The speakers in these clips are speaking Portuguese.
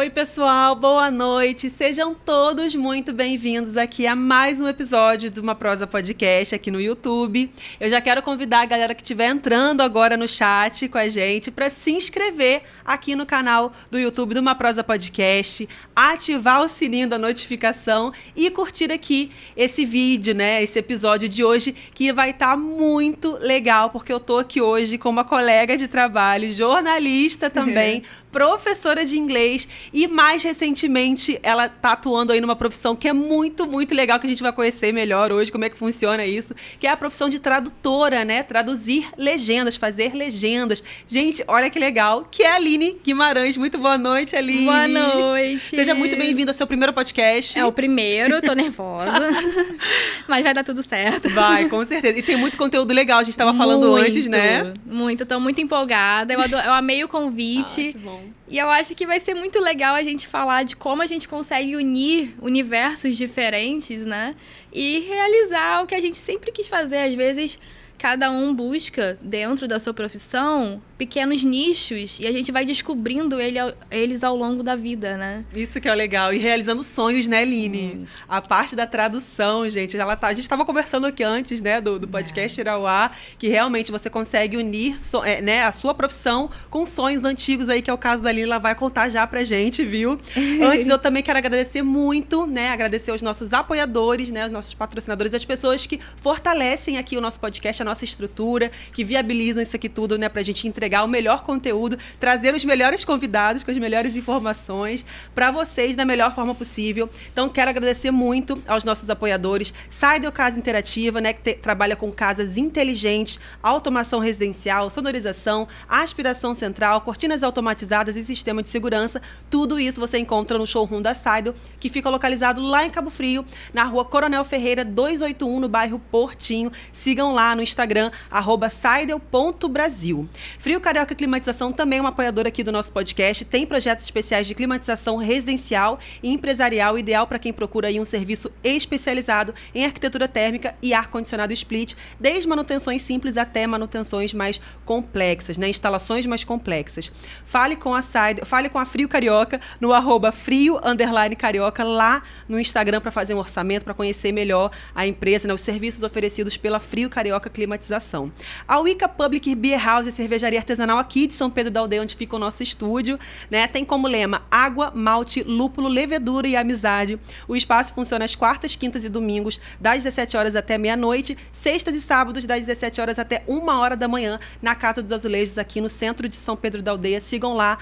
Oi, pessoal, boa noite. Sejam todos muito bem-vindos aqui a mais um episódio do Uma Prosa Podcast aqui no YouTube. Eu já quero convidar a galera que estiver entrando agora no chat com a gente para se inscrever aqui no canal do YouTube do Uma Prosa Podcast, ativar o sininho da notificação e curtir aqui esse vídeo, né? Esse episódio de hoje que vai estar muito legal, porque eu tô aqui hoje com uma colega de trabalho, jornalista também, professora de inglês e, mais recentemente, ela tá atuando aí numa profissão que é muito, muito legal, que a gente vai conhecer melhor hoje, como é que funciona isso, que é a profissão de tradutora, né? Traduzir legendas, fazer legendas. Gente, olha que legal, que é a Aline Guimarães. Muito boa noite, Aline. Boa noite. Seja muito bem-vinda ao seu primeiro podcast. É o primeiro, tô nervosa, mas vai dar tudo certo. Vai, com certeza. E tem muito conteúdo legal, a gente tava falando antes, né? Muito, tô muito empolgada, eu amei o convite. Que bom. E eu acho que vai ser muito legal a gente falar de como a gente consegue unir universos diferentes, né? E realizar o que a gente sempre quis fazer. Às vezes, cada um busca, dentro da sua profissão, pequenos nichos e a gente vai descobrindo eles ao longo da vida, né? Isso que é legal. E realizando sonhos, né, Aline? A parte da tradução, gente, a gente estava conversando aqui antes, né, do podcast Irauá, que realmente você consegue unir né, a sua profissão com sonhos antigos aí, que é o caso da Aline, ela vai contar já pra gente, viu? Antes, eu também quero agradecer muito, né, agradecer aos nossos apoiadores, né, os nossos patrocinadores, as pessoas que fortalecem aqui o nosso podcast, a nossa estrutura, que viabilizam isso aqui tudo, né, pra gente entregar o melhor conteúdo, trazer os melhores convidados com as melhores informações para vocês da melhor forma possível. Então, quero agradecer muito aos nossos apoiadores. Saidel Casa Interativa, né, que trabalha com casas inteligentes, automação residencial, sonorização, aspiração central, cortinas automatizadas e sistema de segurança. Tudo isso você encontra no showroom da Saidel, que fica localizado lá em Cabo Frio, na rua Coronel Ferreira 281, no bairro Portinho. Sigam lá no Instagram, @saidel.brasil. Frio Carioca Climatização também é uma apoiadora aqui do nosso podcast. Tem projetos especiais de climatização residencial e empresarial, ideal para quem procura aí um serviço especializado em arquitetura térmica e ar-condicionado split, desde manutenções simples até manutenções mais complexas, né? Instalações mais complexas. Fale com a Frio Carioca no @frio_carioca lá no Instagram para fazer um orçamento, para conhecer melhor a empresa, né? Os serviços oferecidos pela Frio Carioca Climatização. A Wicca Public Beer House e cervejaria artesanal aqui de São Pedro da Aldeia, onde fica o nosso estúdio, né? Tem como lema água, malte, lúpulo, levedura e amizade. O espaço funciona às quartas, quintas e domingos, das 17 horas até meia-noite, sextas e sábados, das 17 horas até 1h da manhã, na Casa dos Azulejos, aqui no centro de São Pedro da Aldeia. Sigam lá,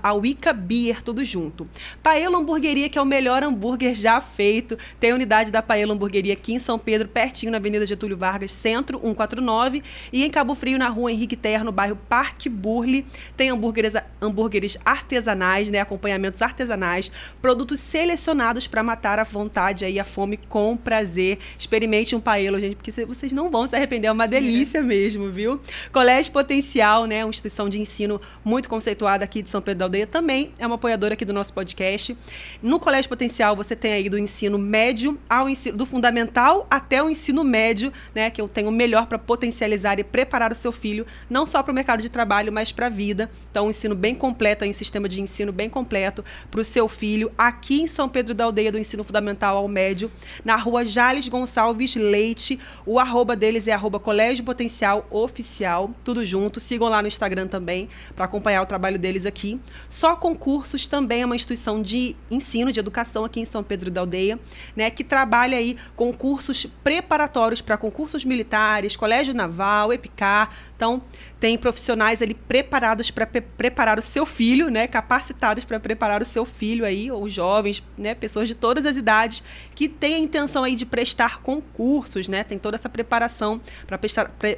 @awiccabeer, tudo junto. Paella Hamburgueria, que é o melhor hambúrguer já feito. Tem a unidade da Paella Hamburgueria aqui em São Pedro, pertinho na Avenida Getúlio Vargas, Centro, 149, e em Cabo Frio, na Rua Henrique Terra, no bairro Parque Burle. Tem hambúrgueres artesanais, né, acompanhamentos artesanais, produtos selecionados para matar a vontade e a fome com prazer. Experimente um paella, gente, porque vocês não vão se arrepender, é uma delícia mesmo, viu? Colégio Potencial, né, uma instituição de ensino muito conceituada aqui de São Pedro da Aldeia, também é uma apoiadora aqui do nosso podcast. No Colégio Potencial, você tem aí do ensino médio ao ensino, do fundamental até o ensino médio, né, que eu tenho o melhor para potencializar e preparar o seu filho, não só para o mercado de trabalho, mas para a vida. Então, um ensino bem completo, um sistema de ensino bem completo para o seu filho, aqui em São Pedro da Aldeia, do ensino fundamental ao médio, na rua Jales Gonçalves Leite. O @ deles é @Colégio Potencial Oficial, tudo junto. Sigam lá no Instagram também, para acompanhar o trabalho deles aqui. Só Concursos também é uma instituição de ensino, de educação aqui em São Pedro da Aldeia, né, que trabalha aí com cursos preparatórios para concursos militares, Colégio Naval, EPICAR. Então, tem profissionais ali preparados para preparar o seu filho, né, capacitados para preparar o seu filho aí, ou jovens, né, pessoas de todas as idades que têm a intenção aí de prestar concursos, né, tem toda essa preparação para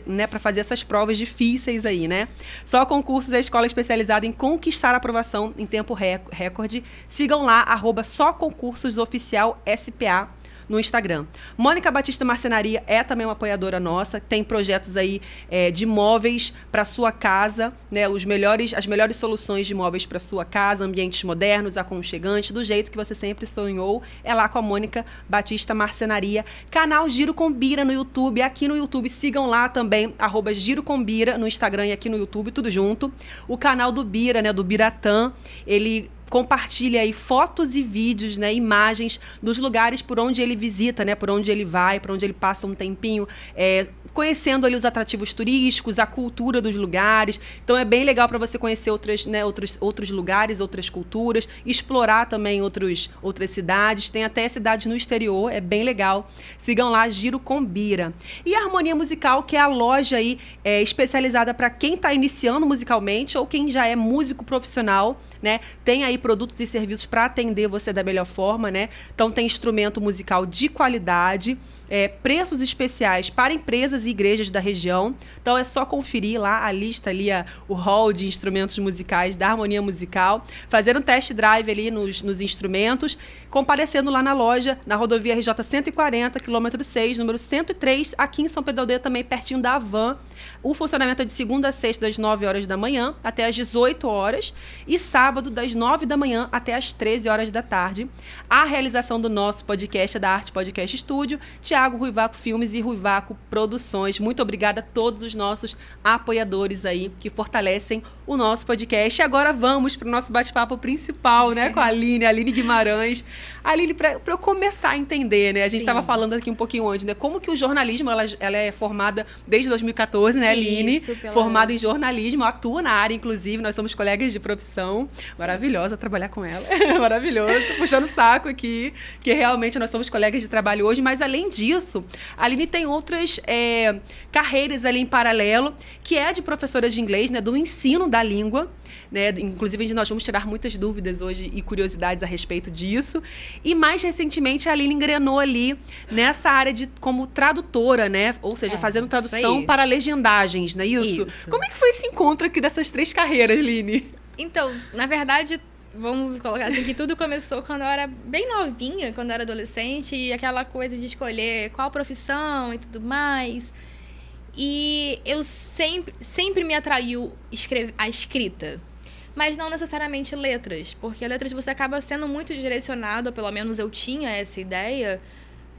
né, para fazer essas provas difíceis aí, né. Só Concursos é a escola especializada em conquistar a aprovação em tempo recorde. Sigam lá, @SóConcursosOficial SPA no Instagram. Mônica Batista Marcenaria é também uma apoiadora nossa, tem projetos aí de móveis para sua casa, né, as melhores soluções de móveis para sua casa, ambientes modernos, aconchegantes, do jeito que você sempre sonhou, é lá com a Mônica Batista Marcenaria. Canal Giro com Bira no YouTube, aqui no YouTube, sigam lá também, @Giro com Bira no Instagram e aqui no YouTube, tudo junto. O canal do Bira, né, do Biratã, ele compartilha aí fotos e vídeos, né, imagens dos lugares por onde ele visita, né, por onde ele vai, por onde ele passa um tempinho, conhecendo ali os atrativos turísticos, a cultura dos lugares. Então é bem legal para você conhecer outros lugares, outras culturas, explorar também outras cidades. Tem até cidades no exterior, é bem legal. Sigam lá, Giro com Bira. E a Harmonia Musical, que é a loja aí especializada para quem está iniciando musicalmente ou quem já é músico profissional, né? Tem aí produtos e serviços para atender você da melhor forma, né? Então tem instrumento musical de qualidade, preços especiais para empresas e igrejas da região. Então é só conferir lá a lista ali, o hall de instrumentos musicais da Harmonia Musical, fazer um test drive ali nos instrumentos, comparecendo lá na loja, na rodovia RJ 140, quilômetro 6, número 103, aqui em São Pedro da Aldeia, também pertinho da Havan. O funcionamento é de segunda a sexta, das 9 horas da manhã até as 18 horas e sábado, das 9 da manhã até as 13 horas da tarde. A realização do nosso podcast é da Arte Podcast Estúdio, Thiago Ruivaco Filmes e Ruivaco Produções. Muito obrigada a todos os nossos apoiadores aí que fortalecem o nosso podcast. E agora vamos para o nosso bate-papo principal, né, com a Aline Guimarães. Aline, para eu começar a entender, né, a gente estava falando aqui um pouquinho antes, né, como que o jornalismo, ela é formada desde 2014, né, Aline? Isso, formada em jornalismo, atua na área, inclusive, nós somos colegas de profissão. Maravilhosa trabalhar com ela. Maravilhoso. Puxando o saco aqui, que realmente nós somos colegas de trabalho hoje, mas além disso, a Aline tem outras carreiras ali em paralelo, que é de professora de inglês, né, do ensino da língua, né? Inclusive, nós vamos tirar muitas dúvidas hoje e curiosidades a respeito disso. E mais recentemente, a Aline engrenou ali nessa área como tradutora, né? Ou seja, fazendo tradução para legendagens, não é isso? Como é que foi esse encontro aqui dessas três carreiras, Aline? Então, na verdade, vamos colocar assim, que tudo começou quando eu era bem novinha, quando eu era adolescente, e aquela coisa de escolher qual profissão e tudo mais. E eu sempre me atraiu a escrita, mas não necessariamente letras, porque letras você acaba sendo muito direcionado, ou pelo menos eu tinha essa ideia,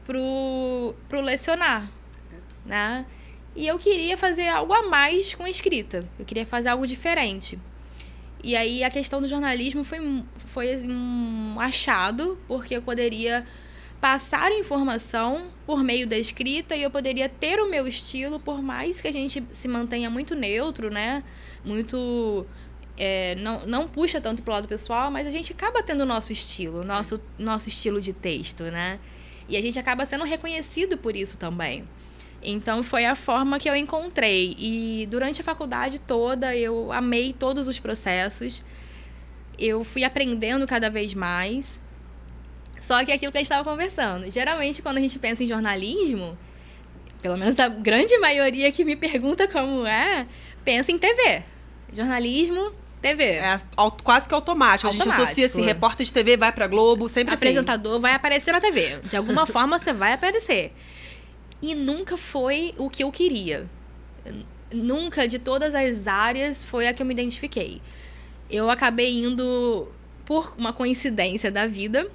pro lecionar, né? E eu queria fazer algo a mais com a escrita, eu queria fazer algo diferente. E aí a questão do jornalismo foi um achado, porque eu poderia passar informação por meio da escrita e eu poderia ter o meu estilo, por mais que a gente se mantenha muito neutro, né? Muito... não puxa tanto pro lado pessoal, mas a gente acaba tendo o nosso estilo, nosso estilo de texto, né? E a gente acaba sendo reconhecido por isso também. Então, foi a forma que eu encontrei. E durante a faculdade toda, eu amei todos os processos. Eu fui aprendendo cada vez mais. Só que aquilo que a gente estava conversando. Geralmente, quando a gente pensa em jornalismo, pelo menos a grande maioria que me pergunta como pensa em TV. Jornalismo, TV. É quase que automático. A gente associa assim, repórter de TV vai pra Globo, sempre apresentador vai aparecer na TV. De alguma forma, você vai aparecer. E nunca foi o que eu queria. Nunca, de todas as áreas, foi a que eu me identifiquei. Eu acabei indo, por uma coincidência da vida,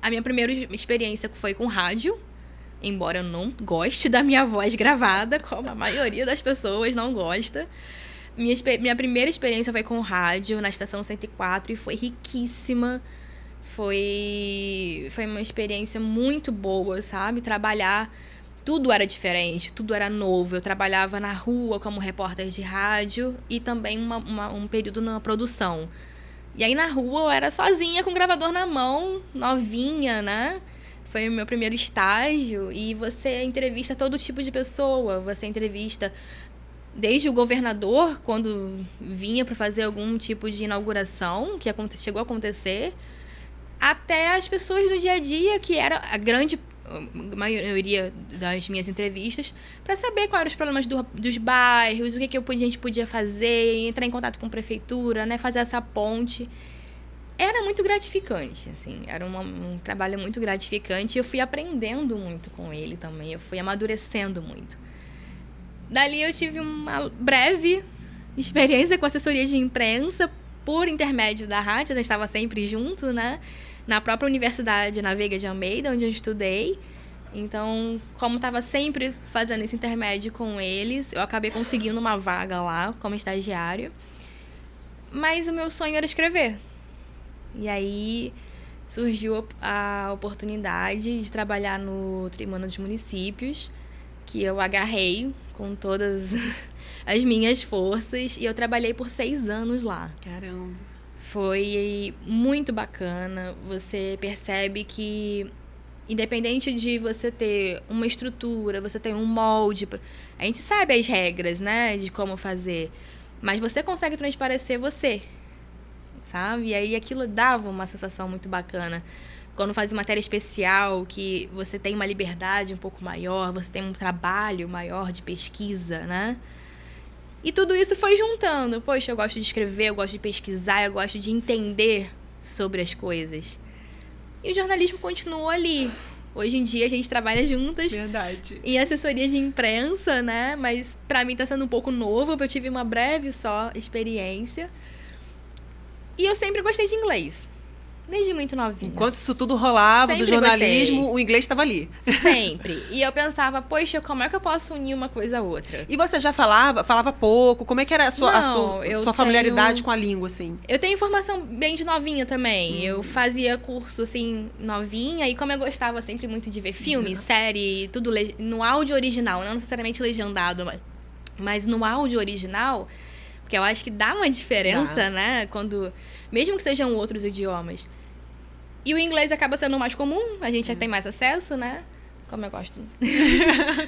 a minha primeira experiência foi com rádio, embora eu não goste da minha voz gravada, como a maioria das pessoas não gosta. Minha primeira experiência foi com rádio, na Estação 104, e foi riquíssima. Foi uma experiência muito boa, sabe? Trabalhar... Tudo era diferente, tudo era novo. Eu trabalhava na rua como repórter de rádio e também um período na produção. E aí na rua eu era sozinha com o gravador na mão, novinha, né? Foi o meu primeiro estágio e você entrevista todo tipo de pessoa. Você entrevista desde o governador, quando vinha para fazer algum tipo de inauguração, que chegou a acontecer, até as pessoas do dia a dia, que era a grande maioria das minhas entrevistas, para saber quais eram os problemas dos bairros, o que a gente podia fazer, entrar em contato com a prefeitura, né, fazer essa ponte. Era muito gratificante, assim, era um trabalho muito gratificante e eu fui aprendendo muito com ele também, eu fui amadurecendo muito. Dali eu tive uma breve experiência com assessoria de imprensa por intermédio da rádio, a gente estava sempre junto, né? Na própria Universidade na Veiga de Almeida, onde eu estudei. Então, como estava sempre fazendo esse intermédio com eles, eu acabei conseguindo uma vaga lá como estagiário. Mas o meu sonho era escrever. E aí surgiu a oportunidade de trabalhar no Tribunal dos Municípios, que eu agarrei com todas as minhas forças, e eu trabalhei por 6 anos lá. Caramba. Foi muito bacana. Você percebe que, independente de você ter uma estrutura, você tem um molde, a gente sabe as regras, né, de como fazer, mas você consegue transparecer você, sabe? E aí aquilo dava uma sensação muito bacana. Quando faz matéria especial, que você tem uma liberdade um pouco maior, você tem um trabalho maior de pesquisa, né? E tudo isso foi juntando. Poxa, eu gosto de escrever, eu gosto de pesquisar, eu gosto de entender sobre as coisas. E o jornalismo continuou ali. Hoje em dia a gente trabalha juntas. Verdade. Em assessoria de imprensa, né? Mas pra mim tá sendo um pouco novo, porque eu tive uma breve só experiência. E eu sempre gostei de inglês. Desde muito novinha. Enquanto isso tudo rolava, Sempre do jornalismo, gostei. o inglês estava ali. Sempre. E eu pensava, poxa, como é que eu posso unir uma coisa a outra? E você já falava pouco? Como é que era a sua familiaridade com a língua, assim? Eu tenho formação bem de novinha também. Eu fazia curso, assim, novinha. E como eu gostava sempre muito de ver filme, série, tudo no áudio original. Não necessariamente legendado, mas no áudio original. Porque eu acho que dá uma diferença, né? Quando, mesmo que sejam outros idiomas. E o inglês acaba sendo mais comum. A gente já tem mais acesso, né? Como eu gosto.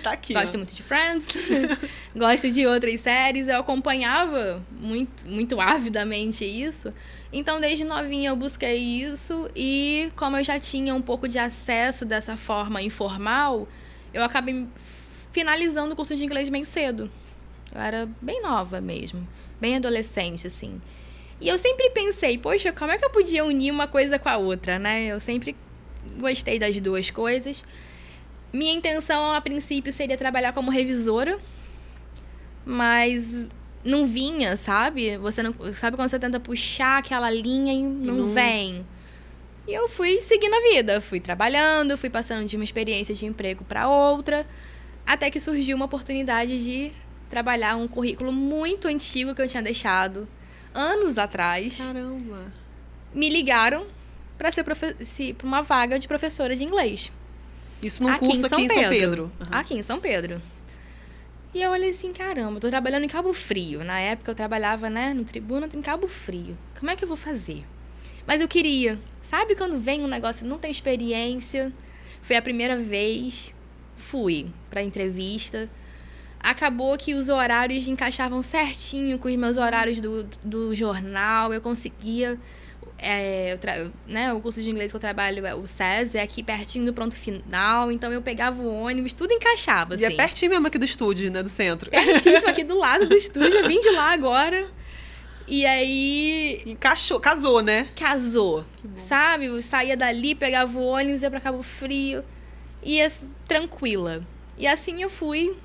Tá aqui, gosto muito de Friends. Gosto de outras séries. Eu acompanhava muito avidamente isso. Então, desde novinha eu busquei isso. E como eu já tinha um pouco de acesso dessa forma informal, eu acabei finalizando o curso de inglês meio cedo. Eu era bem nova mesmo. Bem adolescente, assim. E eu sempre pensei, poxa, como é que eu podia unir uma coisa com a outra, né? Eu sempre gostei das duas coisas. Minha intenção, a princípio, seria trabalhar como revisora, mas não vinha, sabe? Você não sabe quando você tenta puxar aquela linha e não vem. E eu fui seguindo a vida, fui trabalhando, fui passando de uma experiência de emprego para outra, até que surgiu uma oportunidade de trabalhar um currículo muito antigo que eu tinha deixado anos atrás. Caramba. Me ligaram para ser pra uma vaga de professora de inglês. Isso num curso aqui em São Pedro. Uhum. Aqui em São Pedro. E eu olhei assim, caramba, eu tô trabalhando em Cabo Frio. Na época eu trabalhava, né, no Tribuna em Cabo Frio. Como é que eu vou fazer? Mas eu queria. Sabe quando vem um negócio e não tem experiência? Foi a primeira vez. Fui pra entrevista. Acabou que os horários encaixavam certinho com os meus horários do jornal. Eu conseguia... o curso de inglês que eu trabalho, o SES, é aqui pertinho do Ponto Final. Então, eu pegava o ônibus, tudo encaixava, assim. E é pertinho mesmo aqui do estúdio, né? Do centro. Pertíssimo, aqui do lado do estúdio. Eu vim de lá agora. E aí... Encaixou, casou, né? Casou, sabe? Eu saía dali, pegava o ônibus, ia pra Cabo Frio. Ia tranquila. E assim eu fui...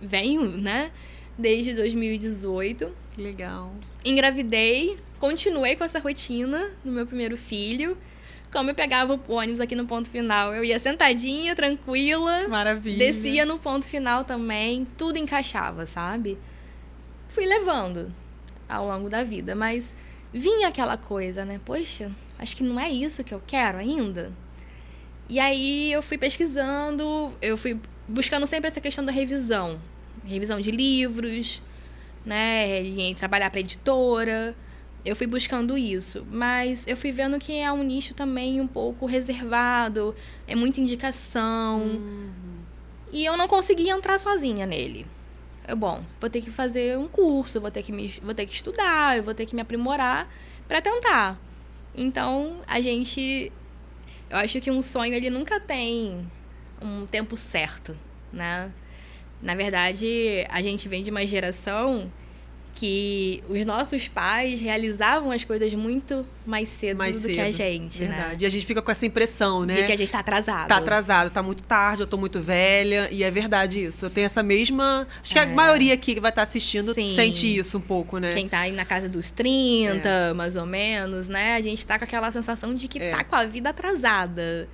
venho, né? Desde 2018. Legal. Engravidei, continuei com essa rotina no meu primeiro filho. Como eu pegava o ônibus aqui no Ponto Final, eu ia sentadinha, tranquila. Maravilha. Descia no Ponto Final também, tudo encaixava, sabe? Fui levando ao longo da vida, mas vinha aquela coisa, né? Poxa, acho que não é isso que eu quero ainda. E aí eu fui pesquisando, eu fui buscando sempre essa questão da revisão de livros, né, e trabalhar para editora. Eu fui buscando isso, mas eu fui vendo que é um nicho também um pouco reservado, é muita indicação. E eu não conseguia entrar sozinha nele. Vou ter que fazer um curso, vou ter que estudar, eu vou ter que me aprimorar para tentar. Então, eu acho que um sonho ele nunca tem um tempo certo, né? Na verdade, a gente vem de uma geração que os nossos pais realizavam as coisas muito mais cedo do que a gente, verdade. né? E a gente fica com essa impressão, né? De que a gente tá atrasado. Tá atrasado, tá muito tarde, eu tô muito velha. E é verdade isso. Eu tenho essa mesma... Acho que a maioria aqui que vai estar assistindo sente isso um pouco, né? Quem tá aí na casa dos 30, mais ou menos, né? A gente tá com aquela sensação de que tá com a vida atrasada.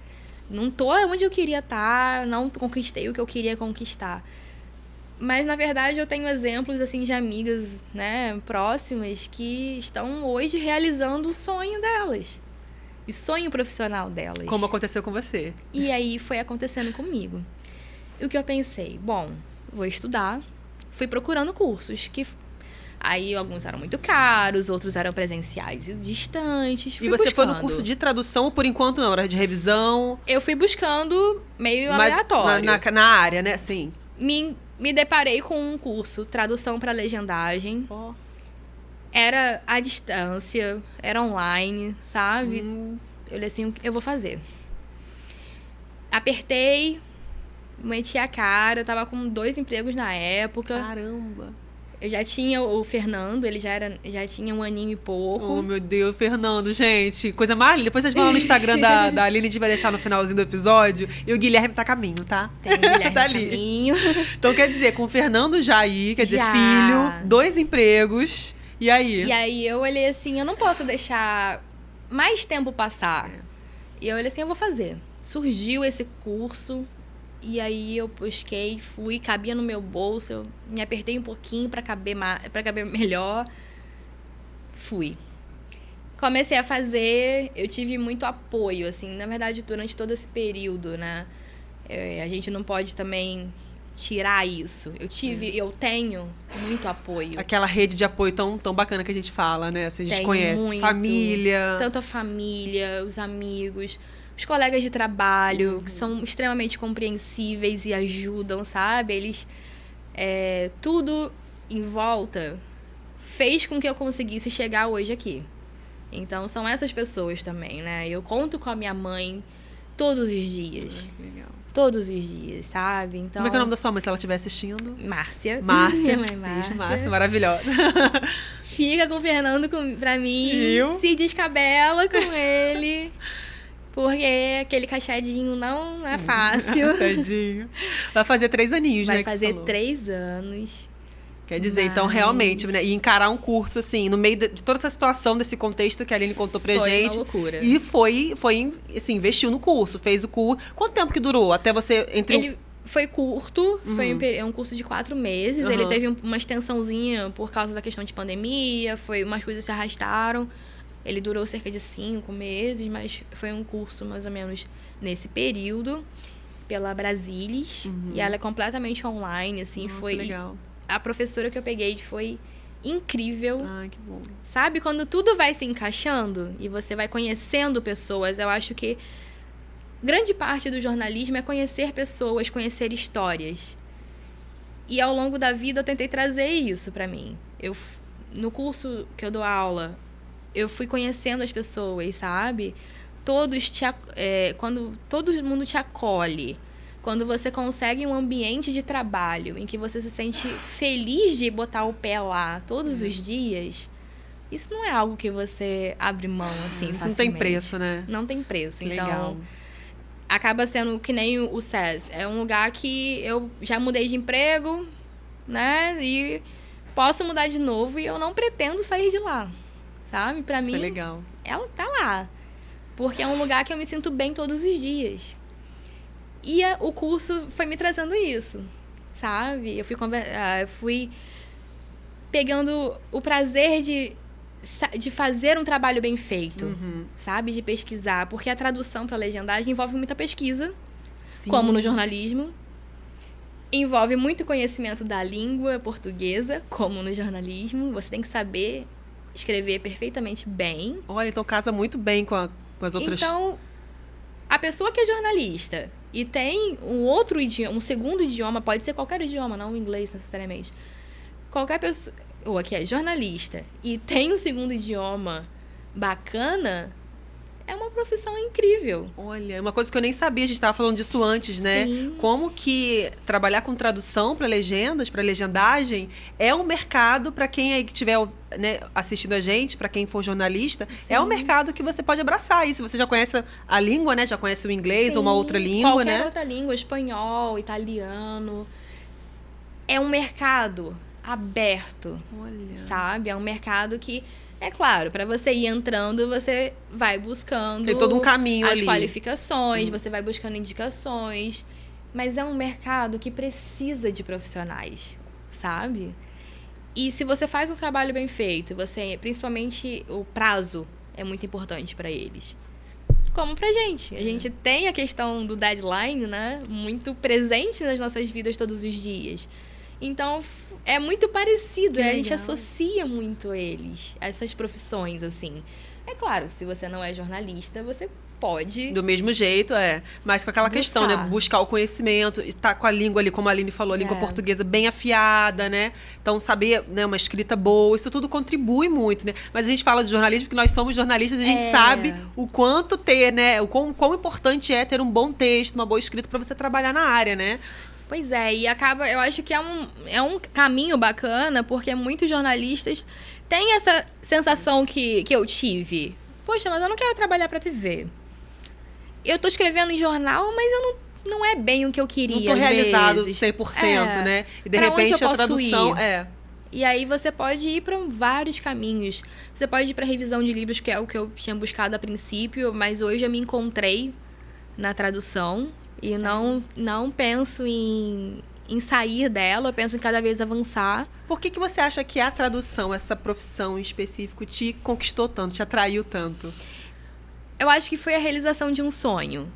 Não tô onde eu queria estar, não conquistei o que eu queria conquistar. Mas, na verdade, eu tenho exemplos, assim, de amigas, né, próximas que estão hoje realizando o sonho delas. O sonho profissional delas. Como aconteceu com você. E aí foi acontecendo comigo. E o que eu pensei? Bom, vou estudar. Fui procurando cursos que... Aí alguns eram muito caros, outros eram presenciais e distantes. E você foi no curso de tradução ou por enquanto não? Era de revisão? Eu fui buscando meio aleatório. Na área, né? Sim. Me deparei com um curso, tradução para legendagem. Oh. Era à distância, era online, sabe? Eu olhei assim, eu vou fazer. Apertei, meti a cara, eu tava com 2 empregos na época. Caramba! Eu já tinha o Fernando, ele já tinha 1 aninho e pouco. Oh, meu Deus, Fernando, gente. Coisa mais linda. Depois vocês vão lá no Instagram da Aline, a gente vai deixar no finalzinho do episódio. E o Guilherme tá a caminho, tá? Tem o Guilherme tá ali. Caminho. Então, quer dizer, com o Fernando já aí, quer dizer, filho, 2 empregos. E aí? E aí eu olhei assim, eu não posso deixar mais tempo passar. E eu olhei assim, eu vou fazer. Surgiu esse curso... E aí eu busquei, fui, cabia no meu bolso, eu me apertei um pouquinho pra caber melhor. Fui. Comecei a fazer, eu tive muito apoio, assim, na verdade, durante todo esse período, né? A gente não pode também tirar isso. Eu tenho muito apoio. Aquela rede de apoio tão bacana que a gente fala, né? Assim, a gente Tenho conhece. muito. Família. Tanto a família, os amigos... Os colegas de trabalho, que são extremamente compreensíveis e ajudam, sabe? Eles... tudo em volta fez com que eu conseguisse chegar hoje aqui. Então, são essas pessoas também, né? Eu conto com a minha mãe todos os dias. Legal. Todos os dias, sabe? Então, Como é que é o nome da sua mãe, se ela estiver assistindo? Márcia. Márcia. Minha mãe Márcia. Beijo, Márcia, maravilhosa. Fica com o Fernando pra mim. Viu? Se descabela com ele. Porque aquele cachadinho não é fácil. Tadinho. Vai fazer 3 aninhos, né? Vai fazer 3 anos. Quer dizer, então, realmente, né? E encarar um curso, assim, no meio de toda essa situação, desse contexto que a Aline contou pra gente. Foi uma loucura. E foi, assim, investiu no curso, fez o curso. Quanto tempo que durou? Até você... Ele foi curto, foi um curso de 4 meses. Ele teve uma extensãozinha por causa da questão de pandemia, umas coisas se arrastaram. Ele durou cerca de 5 meses, mas foi um curso mais ou menos nesse período, pela Brasilis. E ela é completamente online, assim. Nossa, foi legal. A professora que eu peguei foi incrível. Ai, que bom. Sabe, quando tudo vai se encaixando e você vai conhecendo pessoas, eu acho que grande parte do jornalismo é conhecer pessoas, conhecer histórias. E ao longo da vida eu tentei trazer isso pra mim. No curso que eu dou aula, eu fui conhecendo as pessoas, sabe? Quando todo mundo te acolhe, quando você consegue um ambiente de trabalho em que você se sente feliz de botar o pé lá todos os dias, isso não é algo que você abre mão, assim, facilmente. Isso não tem preço, né? Não tem preço. Então, legal. Acaba sendo que nem o SES. É um lugar que eu já mudei de emprego, né? E posso mudar de novo e eu não pretendo sair de lá. Sabe? Pra mim, isso é legal. Ela tá lá. Porque é um lugar que eu me sinto bem todos os dias. E o curso foi me trazendo isso, sabe? Eu fui pegando o prazer de fazer um trabalho bem feito, sabe? De pesquisar. Porque a tradução para legendagem envolve muita pesquisa, como no jornalismo. Envolve muito conhecimento da língua portuguesa, como no jornalismo. Você tem que saber escrever perfeitamente bem. Olha, então casa muito bem com as outras... Então, a pessoa que é jornalista e tem um outro idioma, um segundo idioma, pode ser qualquer idioma, não o inglês necessariamente. Qualquer pessoa, ou que é jornalista e tem um segundo idioma bacana, é uma profissão incrível. Olha, uma coisa que eu nem sabia, a gente estava falando disso antes, né? Sim. Como que trabalhar com tradução para legendas, para legendagem, é um mercado para quem aí que estiver, né, assistindo a gente, para quem for jornalista, é um mercado que você pode abraçar. E se você já conhece a língua, né? Já conhece o inglês ou uma outra língua, qualquer outra língua, espanhol, italiano. É um mercado aberto, sabe? É um mercado que... É claro, para você ir entrando, você vai buscando... Tem todo um caminho as ali. Qualificações, você vai buscando indicações. mas é um mercado que precisa de profissionais, sabe? E se você faz um trabalho bem feito, principalmente o prazo é muito importante para eles. Como pra gente. A gente tem a questão do deadline, né? Muito presente nas nossas vidas todos os dias. Então, é muito parecido. A gente associa muito eles, essas profissões, assim. É claro, se você não é jornalista, você pode... Do mesmo jeito, mas com aquela questão, né? Buscar o conhecimento, estar com a língua ali, como a Aline falou, a língua portuguesa bem afiada, né? Então, saber, né, uma escrita boa, isso tudo contribui muito, né? Mas a gente fala de jornalismo porque nós somos jornalistas e a gente sabe o quanto ter, né? O quão importante é ter um bom texto, uma boa escrita para você trabalhar na área, né? Pois é, e eu acho que é um caminho bacana, porque muitos jornalistas têm essa sensação que eu tive. Poxa, mas eu não quero trabalhar pra TV. Eu tô escrevendo em jornal, mas não é bem o que eu queria, não tô realizado 100%, né? E de repente a tradução E aí você pode ir para vários caminhos. Você pode ir para revisão de livros, que é o que eu tinha buscado a princípio, mas hoje eu me encontrei na tradução e não penso em sair dela, eu penso em cada vez avançar. Por que você acha que a tradução, essa profissão em específico, te conquistou tanto, te atraiu tanto? Eu acho que foi a realização de um sonho.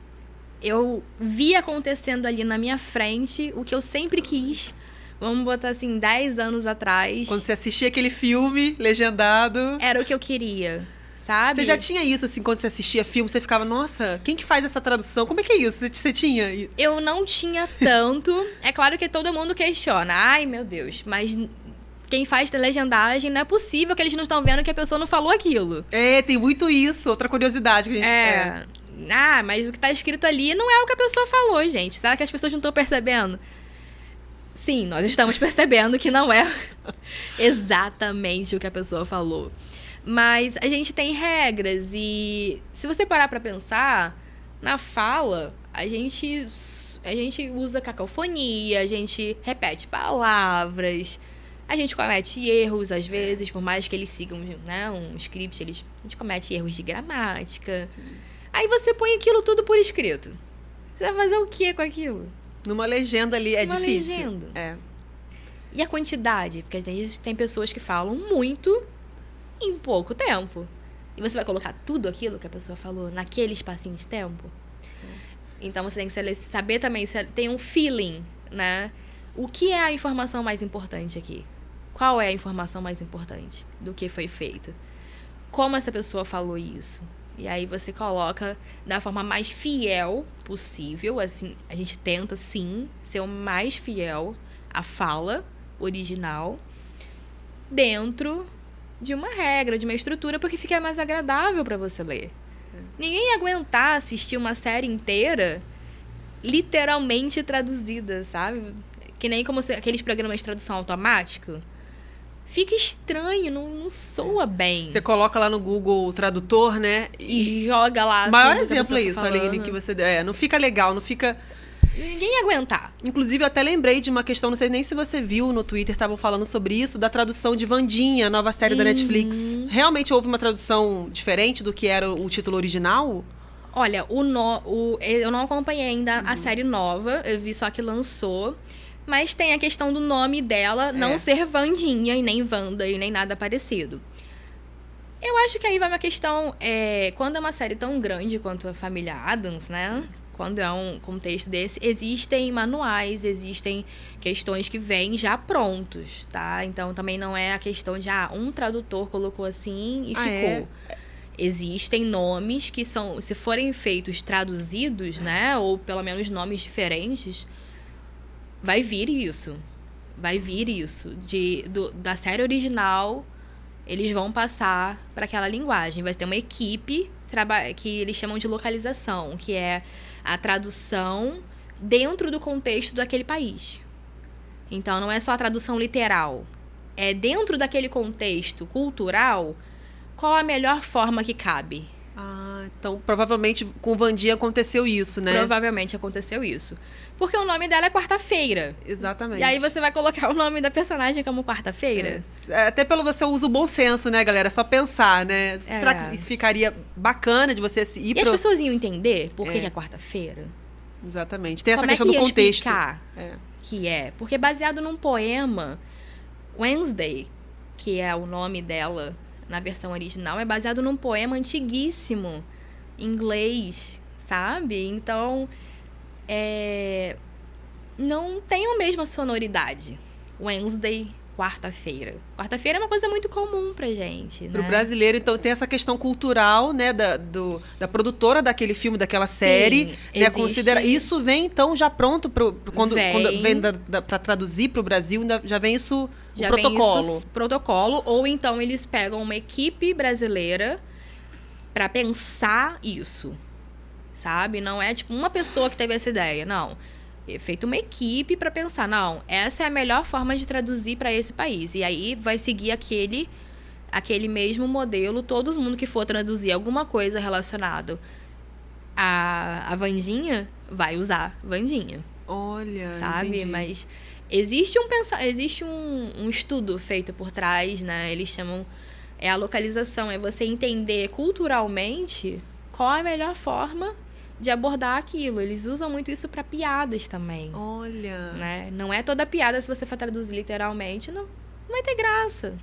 Eu vi acontecendo ali na minha frente o que eu sempre quis. Vamos botar assim, 10 anos atrás. Quando você assistia aquele filme legendado. Era o que eu queria, sabe? Você já tinha isso, assim, quando você assistia filme, você ficava, nossa, quem que faz essa tradução? Como é que é isso? Você tinha? Eu não tinha tanto. É claro que todo mundo questiona. Ai, meu Deus, mas... Quem faz legendagem, não é possível que eles não estão vendo que a pessoa não falou aquilo. Tem muito isso. Outra curiosidade que a gente... mas o que tá escrito ali não é o que a pessoa falou, gente. Será que as pessoas não estão percebendo? Sim, nós estamos percebendo que não é exatamente o que a pessoa falou. Mas a gente tem regras e se você parar pra pensar, na fala, a gente usa cacofonia, a gente repete palavras... A gente comete erros, às vezes, por mais que eles sigam, né, um script, a gente comete erros de gramática. Sim. Aí você põe aquilo tudo por escrito. Você vai fazer o quê com aquilo? Numa legenda ali é difícil. Legenda. E a quantidade? Porque tem pessoas que falam muito em pouco tempo. E você vai colocar tudo aquilo que a pessoa falou naquele espacinho de tempo? Então você tem que saber também, tem um feeling, né? O que é a informação mais importante aqui? Qual é a informação mais importante do que foi feito? Como essa pessoa falou isso? E aí você coloca da forma mais fiel possível. Assim, a gente tenta, sim, ser o mais fiel à fala original dentro de uma regra, de uma estrutura, porque fica mais agradável para você ler. Ninguém ia aguentar assistir uma série inteira literalmente traduzida, sabe? Que nem como aqueles programas de tradução automático. Fica estranho, não soa bem. Você coloca lá no Google Tradutor, né? E joga lá. O maior exemplo é isso, Aline, que você deu. Não fica legal, não fica... Ninguém ia aguentar. Inclusive, eu até lembrei de uma questão, não sei nem se você viu no Twitter, estavam falando sobre isso, da tradução de Wandinha, a nova série da Netflix. Realmente houve uma tradução diferente do que era o título original? Olha, eu não acompanhei ainda a série nova, eu vi só que lançou. Mas tem a questão do nome dela não ser Wandinha, e nem Wanda, e nem nada parecido. Eu acho que aí vai uma questão... quando é uma série tão grande quanto a Família Addams, né? Quando é um contexto desse, existem manuais, existem questões que vêm já prontos, tá? Então, também não é a questão de, um tradutor colocou assim e ficou. Existem nomes que são... Se forem feitos traduzidos, né? Ou pelo menos nomes diferentes... Vai vir isso. Da série original, eles vão passar para aquela linguagem. Vai ter uma equipe que eles chamam de localização, que é a tradução dentro do contexto daquele país. Então, não é só a tradução literal. É dentro daquele contexto cultural, qual a melhor forma que cabe. Então, provavelmente, com Wandinha aconteceu isso, né? Provavelmente aconteceu isso. Porque o nome dela é Quarta-feira. Exatamente. E aí você vai colocar o nome da personagem como Quarta-feira? Até pelo você usa o bom senso, né, galera? É só pensar, né? Será que isso ficaria bacana de você ir as pessoas iam entender por que é Quarta-feira? Exatamente. Tem essa Como questão é que do ia contexto. explicar que é? Porque baseado num poema, Wednesday, que é o nome dela na versão original, é baseado num poema antiguíssimo, em inglês, sabe? Então, não tem a mesma sonoridade. Wednesday, quarta-feira. Quarta-feira é uma coisa muito comum pra gente, né? Pro brasileiro, então, tem essa questão cultural, né, da produtora daquele filme, daquela série, né, isso vem, então, já pronto quando vem pra traduzir pro Brasil, ainda já vem isso, já o protocolo. Vem isso, protocolo, ou então eles pegam uma equipe brasileira pra pensar isso, sabe? Não é, tipo, uma pessoa que teve essa ideia, não. É feito uma equipe para pensar, não, essa é a melhor forma de traduzir para esse país. E aí vai seguir aquele mesmo modelo, todo mundo que for traduzir alguma coisa relacionado a Wandinha, vai usar Wandinha. Olha, sabe? Entendi. Mas existe um estudo feito por trás, né? Eles chamam, a localização, é você entender culturalmente qual é a melhor forma de abordar aquilo. Eles usam muito isso para piadas também. Olha. Né? Não é toda piada, se você for traduzir literalmente, não vai ter graça.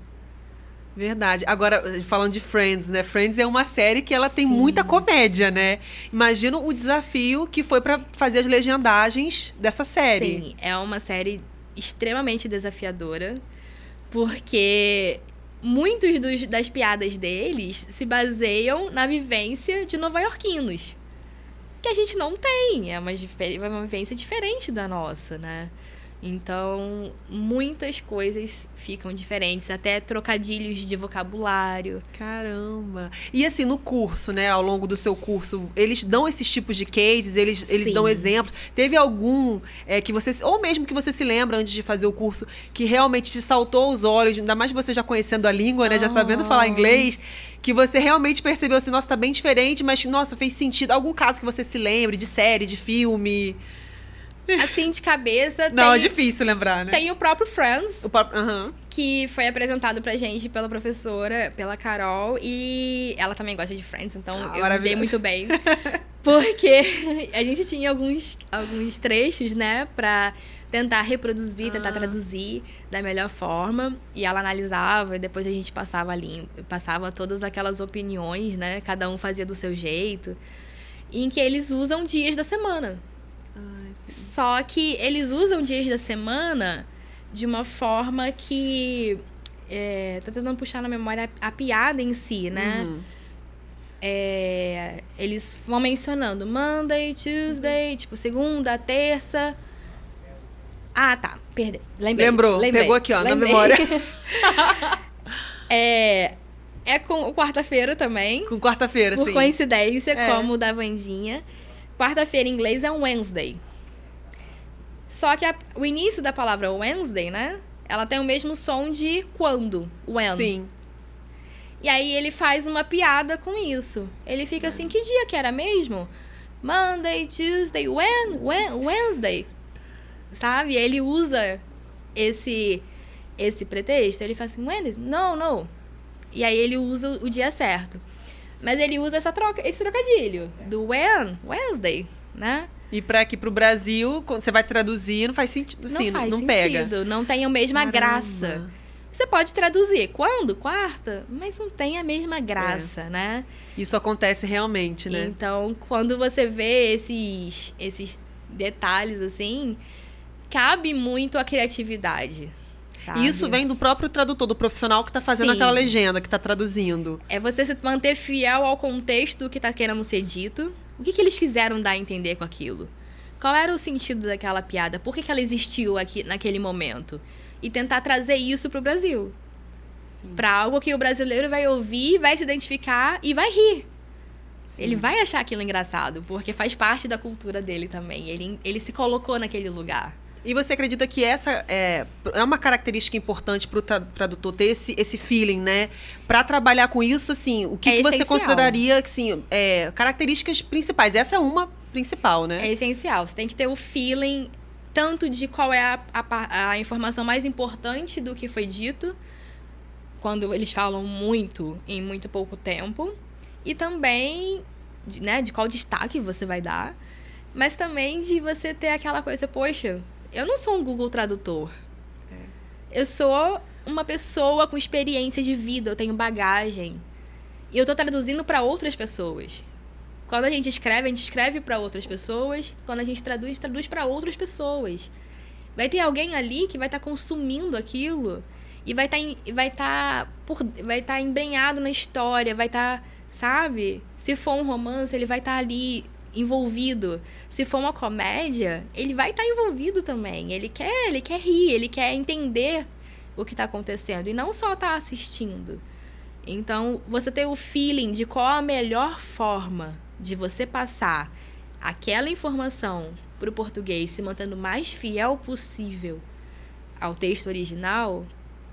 Verdade. Agora, falando de Friends, né? Friends é uma série que ela tem muita comédia, né? Imagina o desafio que foi para fazer as legendagens dessa série. Sim, é uma série extremamente desafiadora, porque muitos das piadas deles se baseiam na vivência de nova-iorquinos, que a gente não tem, é uma vivência diferente da nossa, né? Então, muitas coisas ficam diferentes, até trocadilhos de vocabulário. Caramba! E assim, no curso, né, ao longo do seu curso, eles dão esses tipos de cases, eles dão exemplos. Teve algum que você, ou mesmo que você se lembra antes de fazer o curso, que realmente te saltou os olhos, ainda mais você já conhecendo a língua, né, já sabendo falar inglês, que você realmente percebeu assim, nossa, tá bem diferente, mas, nossa, fez sentido. Algum caso que você se lembre, de série, de filme? Assim, de cabeça... Não, é difícil lembrar, né? Tem o próprio Friends, Uhum. que foi apresentado pra gente pela professora, pela Carol, e ela também gosta de Friends, então eu me dei muito bem. Porque a gente tinha alguns trechos, né, pra tentar reproduzir, tentar traduzir da melhor forma, e ela analisava, e depois a gente passava todas aquelas opiniões, né, cada um fazia do seu jeito, em que eles usam dias da semana. Só que eles usam dias da semana de uma forma que... tô tentando puxar na memória a piada em si, né? Uhum. Eles vão mencionando Monday, Tuesday, tipo, segunda, terça... Ah, tá. Lembrei. Pegou aqui, ó, na memória. É com quarta-feira também. Com quarta-feira, sim. Por coincidência, como o da Wandinha. Quarta-feira em inglês é um Wednesday. Só que o início da palavra Wednesday, né? Ela tem o mesmo som de quando. When. Sim. E aí ele faz uma piada com isso. Ele fica assim, que dia que era mesmo? Monday, Tuesday, Wednesday. Sabe? Ele usa esse pretexto. Ele fala assim, Wednesday? No. E aí ele usa o dia certo. Mas ele usa esse trocadilho do Wednesday, né? E para aqui pro Brasil, quando você vai traduzir, não faz sentido, assim, não pega. Não tem a mesma graça. Você pode traduzir quando? Quarta? Mas não tem a mesma graça, né? Isso acontece realmente, né? Então, quando você vê esses detalhes, assim, cabe muito a criatividade. Sabe? E isso vem do próprio tradutor, do profissional que tá fazendo aquela legenda, que tá traduzindo. É você se manter fiel ao contexto do que tá querendo ser dito. O que eles quiseram dar a entender com aquilo? Qual era o sentido daquela piada? Por que ela existiu aqui naquele momento? E tentar trazer isso pro Brasil. Para algo que o brasileiro vai ouvir, vai se identificar e vai rir. Sim. Ele vai achar aquilo engraçado, porque faz parte da cultura dele também. Ele se colocou naquele lugar. E você acredita que essa é uma característica importante para o tradutor ter esse feeling, né? Para trabalhar com isso, assim, o que você consideraria, assim, características principais? Essa é uma principal, né? É essencial. Você tem que ter o feeling tanto de qual é a informação mais importante do que foi dito, quando eles falam muito em muito pouco tempo, e também, né, de qual destaque você vai dar. Mas também de você ter aquela coisa, poxa, eu não sou um Google Tradutor. Eu sou uma pessoa com experiência de vida, eu tenho bagagem. E eu tô traduzindo para outras pessoas. Quando a gente escreve para outras pessoas. Quando a gente traduz para outras pessoas. Vai ter alguém ali que vai estar consumindo aquilo e vai estar embrenhado na história, vai estar, sabe? Se for um romance, ele vai estar ali envolvido. Se for uma comédia, ele vai estar envolvido também. Ele quer rir, ele quer entender o que está acontecendo e não só estar assistindo. Então, você ter o feeling de qual a melhor forma de você passar aquela informação para o português, se mantendo o mais fiel possível ao texto original,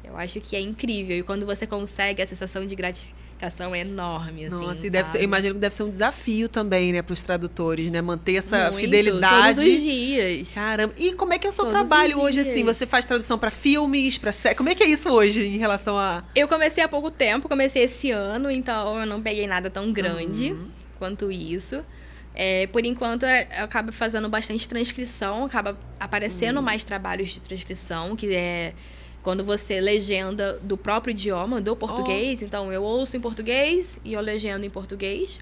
eu acho que é incrível. E quando você consegue, a sensação de gratificação é enorme. Nossa, assim, e deve ser, eu imagino que deve ser um desafio também, né, para os tradutores, né? Manter essa fidelidade. Todos os dias. Caramba. E como é que é o seu Todos trabalho os hoje, dias. assim? Você faz tradução para filmes, para séries? Como é que é isso hoje em relação a... Eu comecei há pouco tempo, comecei esse ano, então eu não peguei nada tão grande quanto isso. Por enquanto, eu acabo fazendo bastante transcrição, acaba aparecendo mais trabalhos de transcrição, que é quando você legenda do próprio idioma, do português. Então, eu ouço em português e eu legendo em português,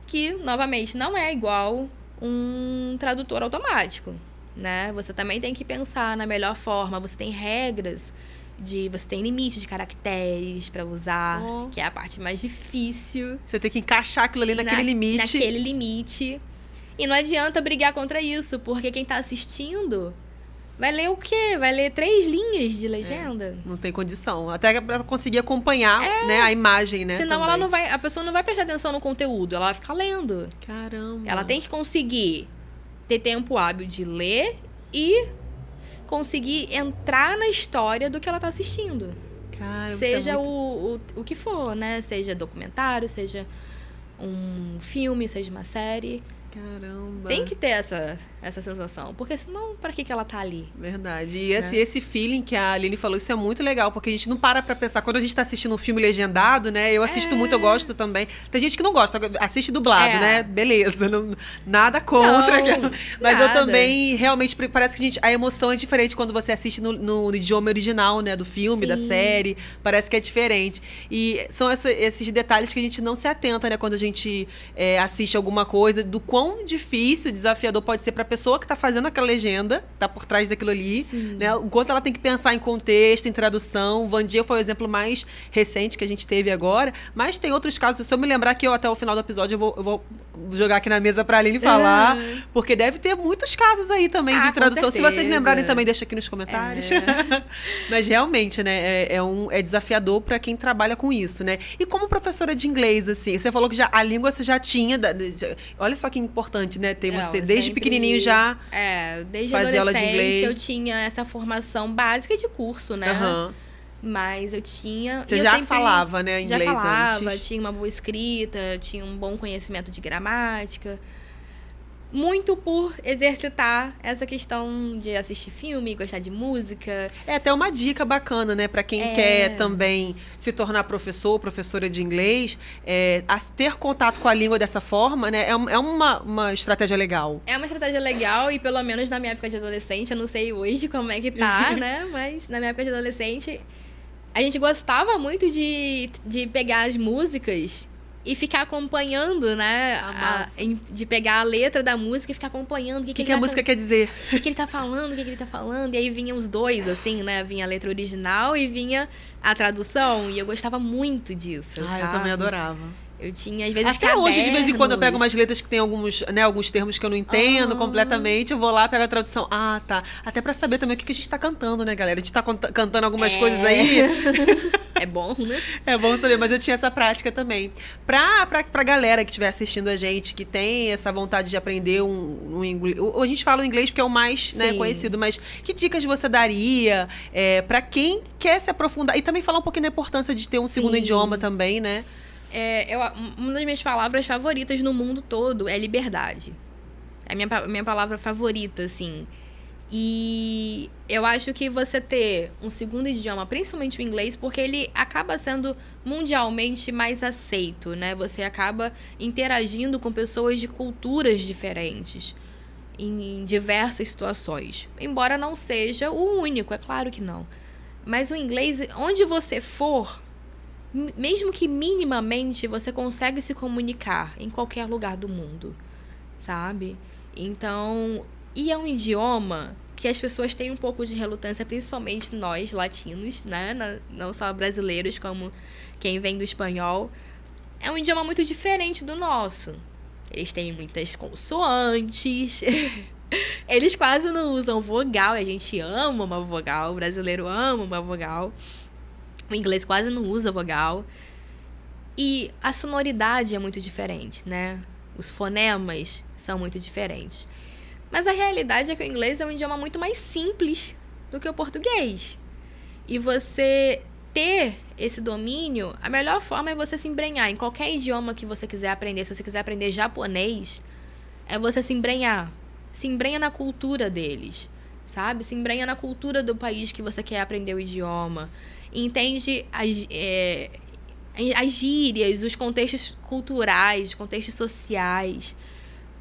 que, novamente, não é igual um tradutor automático, né? Você também tem que pensar na melhor forma, você tem regras, você tem limite de caracteres para usar, que é a parte mais difícil. Você tem que encaixar aquilo ali naquele limite. Naquele limite. E não adianta brigar contra isso, porque quem tá assistindo vai ler o quê? Vai ler 3 linhas de legenda. Não tem condição. Até para conseguir acompanhar, né, a imagem, né? Senão também. a pessoa não vai prestar atenção no conteúdo, ela vai ficar lendo. Caramba. Ela tem que conseguir ter tempo hábil de ler e conseguir entrar na história do que ela tá assistindo. Caramba, seja muito... o que for, né? Seja documentário, seja um filme, seja uma série. Caramba. Tem que ter essa sensação, porque senão, pra que ela tá ali? Verdade. E esse feeling que a Aline falou, isso é muito legal, porque a gente não para pra pensar. Quando a gente tá assistindo um filme legendado, né? Eu assisto muito, eu gosto também. Tem gente que não gosta, assiste dublado, né? Beleza, nada contra. Mas nada. eu também, realmente, parece que a emoção é diferente quando você assiste no idioma original, né? Do filme, da série. Parece que é diferente. E são esses detalhes que a gente não se atenta, né? Quando a gente assiste alguma coisa, do quão difícil, desafiador pode ser pra pessoa que tá fazendo aquela legenda, tá por trás daquilo ali, né? O quanto ela tem que pensar em contexto, em tradução. Vandia foi o exemplo mais recente que a gente teve agora, mas tem outros casos. Se eu me lembrar que até o final do episódio eu vou jogar aqui na mesa pra Aline falar, porque deve ter muitos casos aí também de tradução. Se vocês lembrarem também, deixa aqui nos comentários. Mas realmente, né, é desafiador pra quem trabalha com isso, né? E como professora de inglês, assim, você falou que a língua você já tinha, olha só que importante, né? Ter você desde pequenininho já desde fazia aula de inglês. Eu tinha essa formação básica de curso, né? Mas eu tinha... Você já falava, né, inglês já falava, antes? Tinha uma boa escrita, tinha um bom conhecimento de gramática. Muito por exercitar essa questão de assistir filme, gostar de música. É até uma dica bacana, né? Pra quem quer também se tornar professor, professora de inglês, ter contato com a língua dessa forma, né? É uma estratégia legal. É uma estratégia legal e pelo menos na minha época de adolescente, eu não sei hoje como é que tá, né? Mas na minha época de adolescente, a gente gostava muito de pegar as músicas e ficar acompanhando, né? De pegar a letra da música e ficar acompanhando. O que a música quer dizer? O que ele tá falando, o que ele tá falando. E aí vinha os dois, assim, né? Vinha a letra original e vinha a tradução. E eu gostava muito disso, sabe? Eu também adorava. Eu tinha, às vezes, até hoje, de vez em quando, eu pego umas letras que tem alguns termos que eu não entendo completamente. Eu vou lá, pego a tradução. Tá. Até pra saber também o que a gente tá cantando, né, galera? A gente tá cantando algumas coisas aí. É bom, né? É bom saber, mas eu tinha essa prática também. Pra galera que estiver assistindo a gente, que tem essa vontade de aprender um inglês... A gente fala o inglês porque é o mais, né, conhecido, mas que dicas você daria pra quem quer se aprofundar? E também falar um pouquinho da importância de ter um segundo idioma também, né? Uma das minhas palavras favoritas no mundo todo é liberdade. É a minha palavra favorita, assim. E eu acho que você ter um segundo idioma, principalmente o inglês, porque ele acaba sendo mundialmente mais aceito, né? Você acaba interagindo com pessoas de culturas diferentes. em diversas situações. Embora não seja o único, é claro que não. Mas o inglês, onde você for, mesmo que minimamente, você consegue se comunicar em qualquer lugar do mundo, sabe? Então, e é um idioma que as pessoas têm um pouco de relutância, principalmente nós, latinos, né? Não só brasileiros, como quem vem do espanhol. É um idioma muito diferente do nosso. Eles têm muitas consoantes. Eles quase não usam vogal. A gente ama uma vogal. O brasileiro ama uma vogal. O inglês quase não usa vogal. E a sonoridade é muito diferente, né? Os fonemas são muito diferentes. Mas a realidade é que o inglês é um idioma muito mais simples do que o português. E você ter esse domínio, a melhor forma é você se embrenhar em qualquer idioma que você quiser aprender. Se você quiser aprender japonês, é você se embrenhar. Se embrenha na cultura deles, sabe? Se embrenha na cultura do país que você quer aprender o idioma. Entende as gírias, os contextos culturais, os contextos sociais.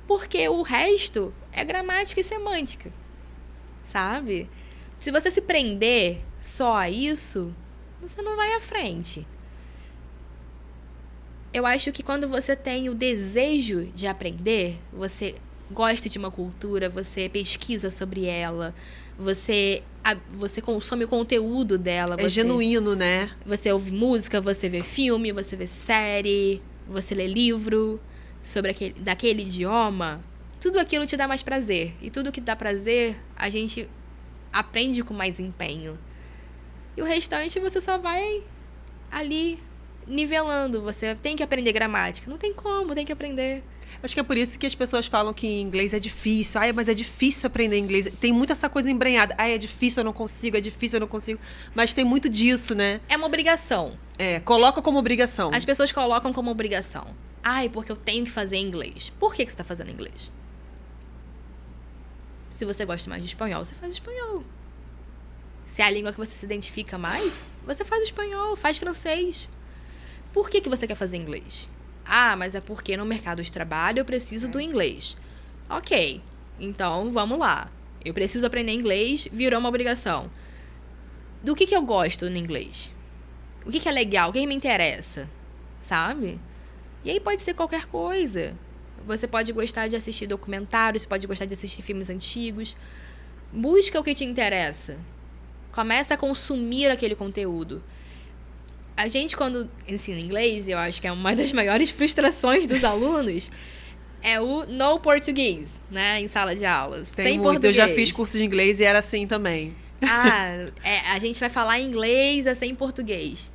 Porque o resto é gramática e semântica, sabe? Se você se prender só a isso, você não vai à frente. Eu acho que quando você tem o desejo de aprender, você gosta de uma cultura, você pesquisa sobre ela, você consome o conteúdo dela. É genuíno, né? Você ouve música, você vê filme, você vê série, você lê livro daquele idioma. Tudo aquilo te dá mais prazer. E tudo que dá prazer, a gente aprende com mais empenho. E o restante você só vai ali nivelando. Você tem que aprender gramática. Não tem como, tem que aprender. Acho que é por isso que as pessoas falam que inglês é difícil. Ai, mas é difícil aprender inglês. Tem muito essa coisa embrenhada. Ai, é difícil, eu não consigo. É difícil, eu não consigo. Mas tem muito disso, né? É uma obrigação. Coloca como obrigação. As pessoas colocam como obrigação. Ai, porque eu tenho que fazer inglês. Por que você está fazendo inglês? Se você gosta mais de espanhol, você faz espanhol. Se é a língua que você se identifica mais, você faz espanhol, faz francês. Por que você quer fazer inglês? Ah, mas é porque no mercado de trabalho eu preciso do inglês. Ok, então vamos lá. Eu preciso aprender inglês, virou uma obrigação. Do que eu gosto no inglês? O que é legal? O que me interessa? Sabe? E aí pode ser qualquer coisa. Você pode gostar de assistir documentários, pode gostar de assistir filmes antigos. Busca o que te interessa. Começa a consumir aquele conteúdo. A gente, quando ensina inglês, eu acho que é uma das maiores frustrações dos alunos, é o no português, né? Em sala de aulas. Tem sem muito. Português. Eu já fiz curso de inglês e era assim também. A gente vai falar inglês sem português.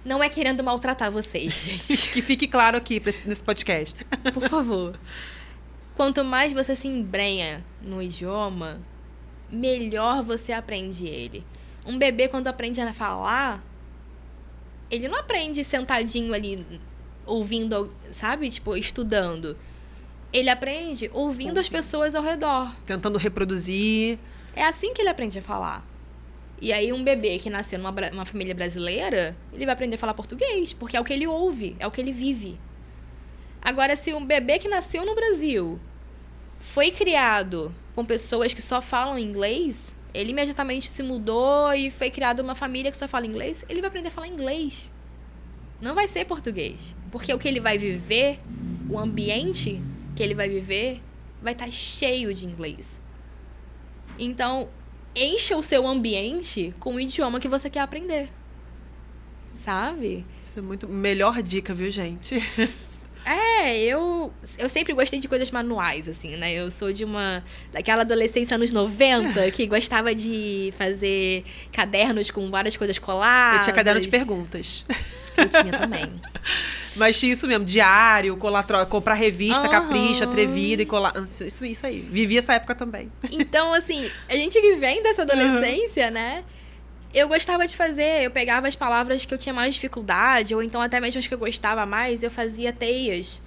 Não é querendo maltratar vocês, gente. Que fique claro aqui nesse podcast. Por favor. Quanto mais você se embrenha no idioma, melhor você aprende ele. Um bebê, quando aprende a falar, ele não aprende sentadinho ali, ouvindo, sabe? Tipo, estudando. Ele aprende ouvindo as pessoas ao redor. Tentando reproduzir. É assim que ele aprende a falar. E aí um bebê que nasceu numa família brasileira, ele vai aprender a falar português, porque é o que ele ouve, é o que ele vive. Agora, se um bebê que nasceu no Brasil foi criado com pessoas que só falam inglês, ele imediatamente se mudou e foi criado uma família que só fala inglês, ele vai aprender a falar inglês. Não vai ser português. Porque o que ele vai viver, o ambiente que ele vai viver, vai estar cheio de inglês. Então, encha o seu ambiente com o idioma que você quer aprender. Sabe? Isso é muito... Melhor dica, viu, gente? Eu sempre gostei de coisas manuais, assim, né? Eu sou daquela adolescência anos 90 que gostava de fazer cadernos com várias coisas coladas. Eu tinha caderno de perguntas. Eu tinha também. Mas tinha isso mesmo, diário, comprar revista, Capricho, Atrevida e colar. Isso aí. Vivi essa época também. Então, assim, a gente que vem dessa adolescência, né? Eu gostava de fazer, eu pegava as palavras que eu tinha mais dificuldade, ou então até mesmo as que eu gostava mais, eu fazia teias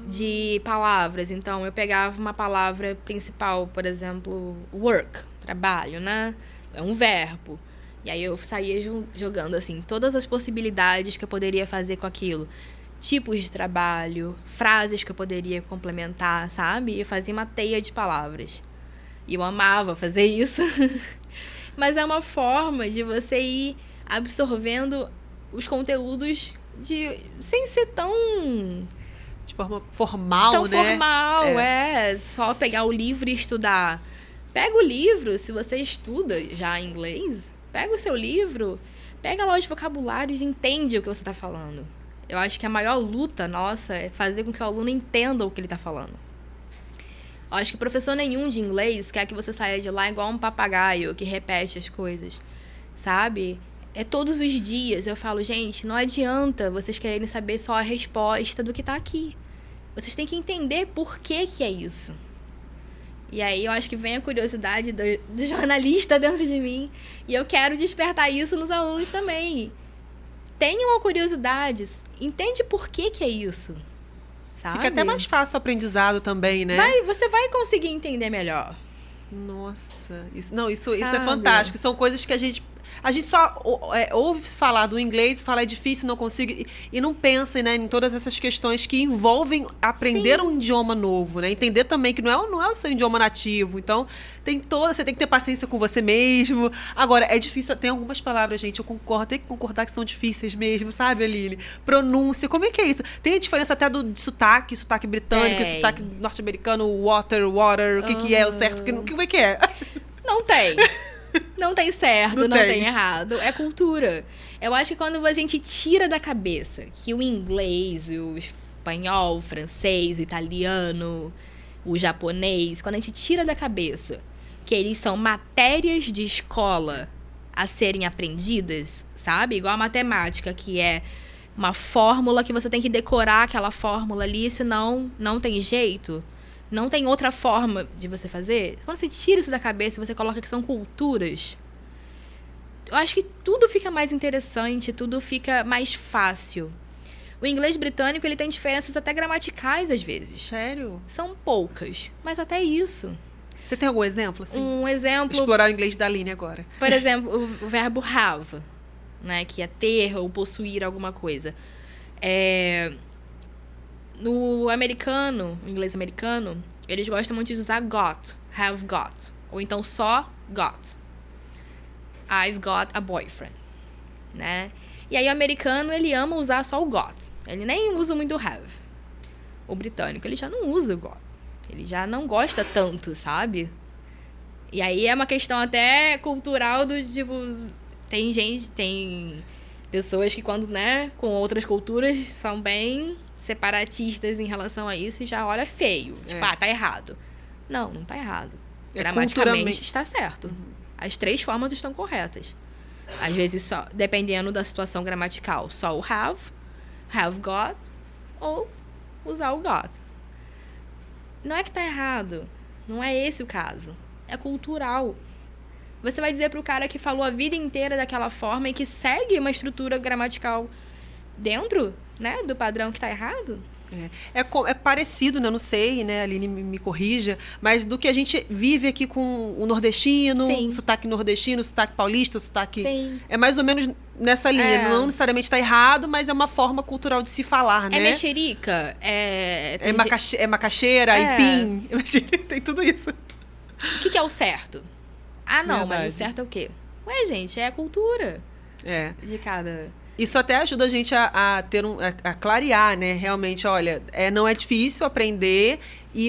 de palavras. Então, eu pegava uma palavra principal, por exemplo, work, trabalho, né? É um verbo. E aí eu saía jogando, assim, todas as possibilidades que eu poderia fazer com aquilo. tipos de trabalho, frases que eu poderia complementar, sabe? Eu fazia uma teia de palavras. E eu amava fazer isso. Mas é uma forma de você ir absorvendo os conteúdos sem ser tão... De forma formal, tão né? Formal, só pegar o livro e estudar. Pega o livro, se você estuda já inglês, pega o seu livro, pega lá os vocabulários e entende o que você está falando. Eu acho que a maior luta nossa é fazer com que o aluno entenda o que ele está falando. Eu acho que professor nenhum de inglês quer que você saia de lá igual um papagaio que repete as coisas, sabe? É todos os dias. Eu falo, gente, não adianta vocês quererem saber só a resposta do que está aqui. Vocês têm que entender por que é isso. E aí eu acho que vem a curiosidade do jornalista dentro de mim. E eu quero despertar isso nos alunos também. Tenham a curiosidade. Entende por que é isso. Sabe? Fica até mais fácil o aprendizado também, né? Você vai conseguir entender melhor. Nossa, isso é fantástico. São coisas que a gente só ouve falar do inglês, fala é difícil, não consigo, e não pensa, né, em todas essas questões que envolvem aprender um idioma novo, né? Entender também que não é o seu idioma nativo. Então, você tem que ter paciência com você mesmo. Agora, é difícil, tem algumas palavras, gente, eu concordo, tem que concordar que são difíceis mesmo, sabe, Aline? Pronúncia, como é que é isso? Tem a diferença até de sotaque britânico, sotaque norte-americano, water, o que é o certo, como é que é? Não tem. Não tem certo, não tem errado. É cultura. Eu acho que quando a gente tira da cabeça que o inglês, o espanhol, o francês, o italiano, o japonês, quando a gente tira da cabeça que eles são matérias de escola a serem aprendidas, sabe? Igual a matemática, que é uma fórmula que você tem que decorar aquela fórmula ali, senão não tem jeito. Não tem outra forma de você fazer. Quando você tira isso da cabeça e você coloca que são culturas, eu acho que tudo fica mais interessante, tudo fica mais fácil. O inglês britânico, ele tem diferenças até gramaticais, às vezes. Sério? São poucas, mas até isso. Você tem algum exemplo, assim? Um exemplo... Explorar o inglês da Aline agora. Por exemplo, o verbo have, né? Que é ter ou possuir alguma coisa. No americano, no inglês americano, eles gostam muito de usar got, have got. Ou então só got. I've got a boyfriend, né? E aí o americano, ele ama usar só o got. Ele nem usa muito o have. O britânico, ele já não usa o got. Ele já não gosta tanto, sabe? E aí é uma questão até cultural do tipo... Tem pessoas que quando, né, com outras culturas, são bem... separatistas em relação a isso e já olha feio. Tipo, tá errado. Não tá errado. Gramaticalmente está certo. As 3 formas estão corretas. Às vezes, só dependendo da situação gramatical, só o have got, ou usar o got. Não é que tá errado. Não é esse o caso. É cultural. Você vai dizer pro cara que falou a vida inteira daquela forma e que segue uma estrutura gramatical dentro, né, do padrão que tá errado? É parecido, né? Não sei, né? A Aline me corrija, mas do que a gente vive aqui com o nordestino, o sotaque nordestino, o sotaque paulista, o sotaque... Sim. É mais ou menos nessa linha. Não necessariamente está errado, mas é uma forma cultural de se falar, né? É mexerica, é macaxeira, aipim, tem tudo isso. O que é o certo? Não, verdade. Mas o certo é o quê? Ué, gente, é a cultura de cada... Isso até ajuda a gente a clarear, né? Realmente, olha, não é difícil aprender,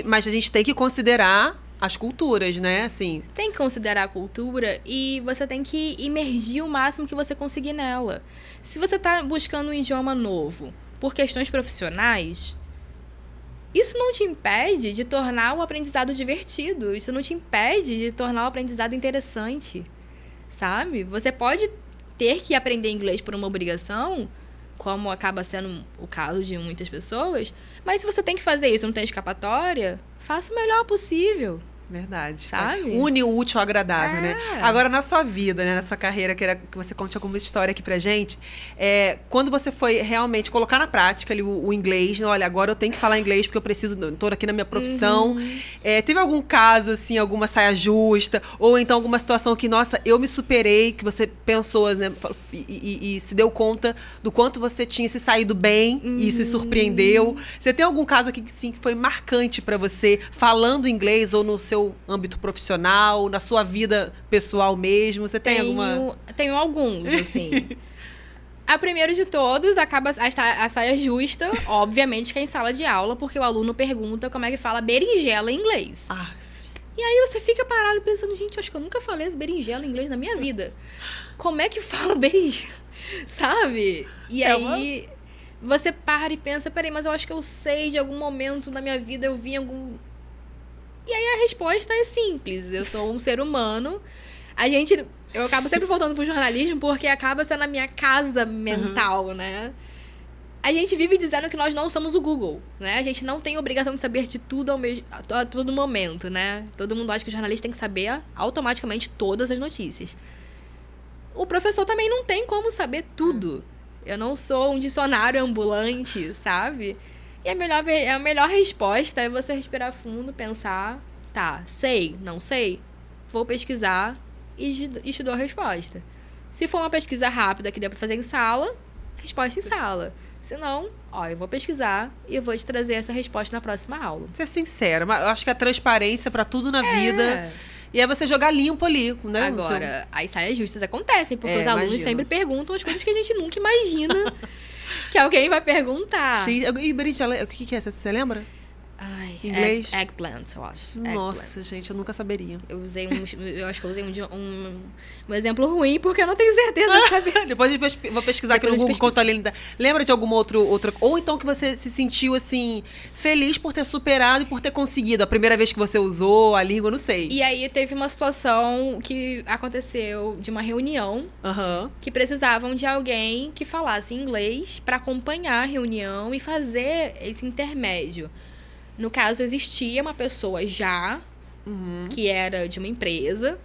mas a gente tem que considerar as culturas, né? Assim. Tem que considerar a cultura e você tem que imergir o máximo que você conseguir nela. Se você está buscando um idioma novo por questões profissionais, isso não te impede de tornar o aprendizado divertido. Isso não te impede de tornar o aprendizado interessante, sabe? Você pode ter que aprender inglês por uma obrigação, como acaba sendo o caso de muitas pessoas, mas se você tem que fazer isso, não tem escapatória, faça o melhor possível. Verdade. Sabe? Une o útil ao agradável, né? Agora, na sua vida, né? Na sua carreira, queria que você conte alguma história aqui pra gente. Quando você foi realmente colocar na prática ali o inglês, né? Olha, agora eu tenho que falar inglês porque eu preciso, tô aqui na minha profissão. Teve algum caso, assim, alguma saia justa? Ou então alguma situação que, nossa, eu me superei, que você pensou, né? E se deu conta do quanto você tinha se saído bem e se surpreendeu. Você tem algum caso aqui que, sim, que foi marcante pra você, falando inglês ou no seu âmbito profissional, na sua vida pessoal mesmo? Você tem alguma... Tenho alguns, assim. A primeira de todos, acaba a saia justa, obviamente, que é em sala de aula, porque o aluno pergunta como é que fala berinjela em inglês. E aí você fica parado pensando, gente, acho que eu nunca falei berinjela em inglês na minha vida. Como é que fala berinjela? Sabe? E aí você para e pensa, peraí, mas eu acho que eu sei, de algum momento na minha vida eu vi algum... E aí a resposta é simples. Eu sou um ser humano. Eu acabo sempre voltando pro jornalismo porque acaba sendo a minha casa mental, né? A gente vive dizendo que nós não somos o Google, né? A gente não tem obrigação de saber de tudo a todo momento, né? Todo mundo acha que o jornalista tem que saber automaticamente todas as notícias. O professor também não tem como saber tudo. Eu não sou um dicionário ambulante, sabe? E a melhor resposta é você respirar fundo, pensar, tá, sei, não sei, vou pesquisar e te dou a resposta. Se for uma pesquisa rápida que dê pra fazer em sala, resposta em sala. Se não, eu vou pesquisar e eu vou te trazer essa resposta na próxima aula. Ser sincero, mas eu acho que a transparência pra tudo na vida... E é você jogar limpo ali, né? Agora, as saias justas acontecem, porque os alunos sempre perguntam as coisas que a gente nunca imagina que alguém vai perguntar. E berinjela, o que é? Você lembra? Inglês? Eggplant, eu acho. Nossa, gente, eu nunca saberia. Eu acho que eu usei um exemplo ruim, porque eu não tenho certeza de saber. Depois vou pesquisar aqui no Google quanto ali. Lembra de alguma outra... Ou então que você se sentiu, assim, feliz por ter superado e por ter conseguido. A primeira vez que você usou a língua, não sei. E aí teve uma situação que aconteceu de uma reunião que precisavam de alguém que falasse inglês para acompanhar a reunião e fazer esse intermédio. No caso, existia uma pessoa já, que era de uma empresa,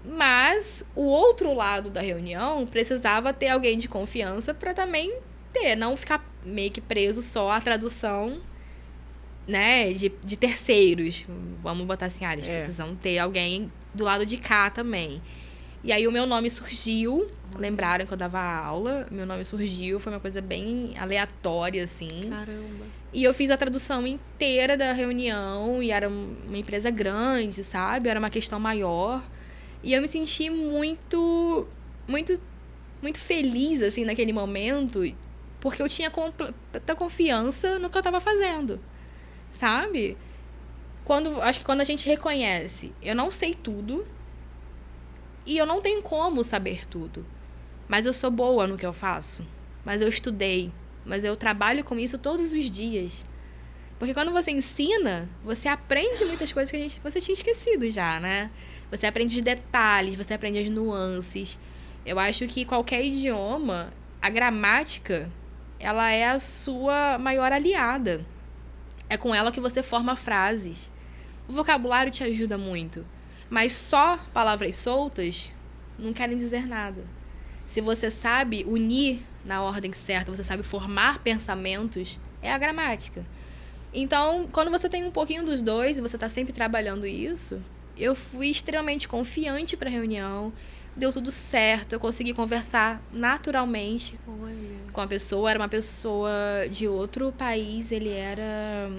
mas o outro lado da reunião precisava ter alguém de confiança para também não ficar meio que preso só à tradução, né, de terceiros. Vamos botar assim, eles precisam ter alguém do lado de cá também. E aí o meu nome surgiu, lembraram que eu dava aula, meu nome surgiu, foi uma coisa bem aleatória, assim. Caramba. E eu fiz a tradução inteira da reunião, e era uma empresa grande, sabe? Era uma questão maior. E eu me senti muito, muito, muito feliz, assim, naquele momento, porque eu tinha completa confiança no que eu tava fazendo, sabe? Acho que quando a gente reconhece, eu não sei tudo, e eu não tenho como saber tudo. Mas eu sou boa no que eu faço. Mas eu estudei. Mas eu trabalho com isso todos os dias. Porque quando você ensina, você aprende muitas coisas que você tinha esquecido já, né? Você aprende os detalhes, você aprende as nuances. Eu acho que qualquer idioma, a gramática, ela é a sua maior aliada. É com ela que você forma frases. O vocabulário te ajuda muito. Mas só palavras soltas não querem dizer nada. Se você sabe unir na ordem certa, você sabe formar pensamentos, é a gramática. Então, quando você tem um pouquinho dos dois e você está sempre trabalhando isso, eu fui extremamente confiante para a reunião, deu tudo certo, eu consegui conversar naturalmente com a pessoa. Era uma pessoa de outro país, ele era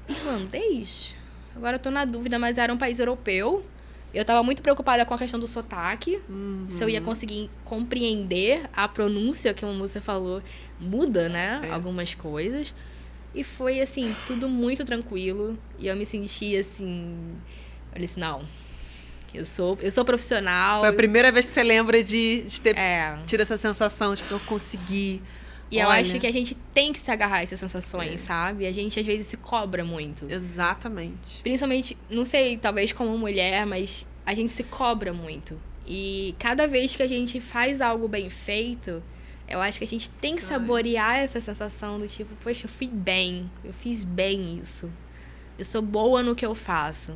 irlandês? Agora eu tô na dúvida, mas era um país europeu. Eu tava muito preocupada com a questão do sotaque. Se eu ia conseguir compreender a pronúncia, que você falou, muda, né? Algumas coisas. E foi, assim, tudo muito tranquilo. E eu me senti, assim... Eu falei assim, não, eu sou profissional. Foi a primeira vez que você lembra de ter tido essa sensação, tipo, eu consegui... E eu acho que a gente tem que se agarrar a essas sensações, sabe? A gente, às vezes, se cobra muito. Exatamente. Principalmente, não sei, talvez como mulher, mas a gente se cobra muito. E cada vez que a gente faz algo bem feito, eu acho que a gente tem que saborear essa sensação do tipo, poxa, eu fui bem, eu fiz bem isso. Eu sou boa no que eu faço.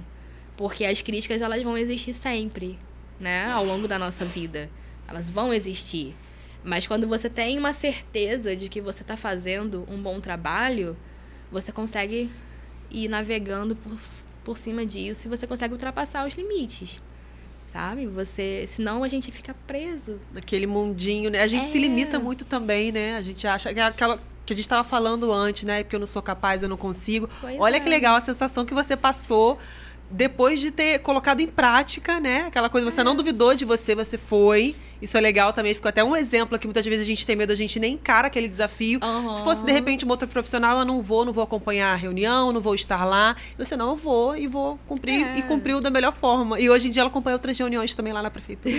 Porque as críticas, elas vão existir sempre, né? Ao longo da nossa vida. Elas vão existir. Mas quando você tem uma certeza de que você está fazendo um bom trabalho, você consegue ir navegando por cima disso e você consegue ultrapassar os limites, sabe? Senão a gente fica preso. Naquele mundinho, né? A gente se limita muito também, né? A gente acha que é aquela que a gente estava falando antes, né? Porque eu não sou capaz, eu não consigo. Olha que legal a sensação que você passou depois de ter colocado em prática, né? Aquela coisa, você não duvidou de você foi. Isso é legal também. Ficou até um exemplo aqui. Muitas vezes a gente tem medo, a gente nem encara aquele desafio. Se fosse, de repente, uma outra profissional, eu não vou acompanhar a reunião, não vou estar lá. E você, não, eu vou cumprir. E cumpriu da melhor forma. E hoje em dia ela acompanha outras reuniões também lá na prefeitura.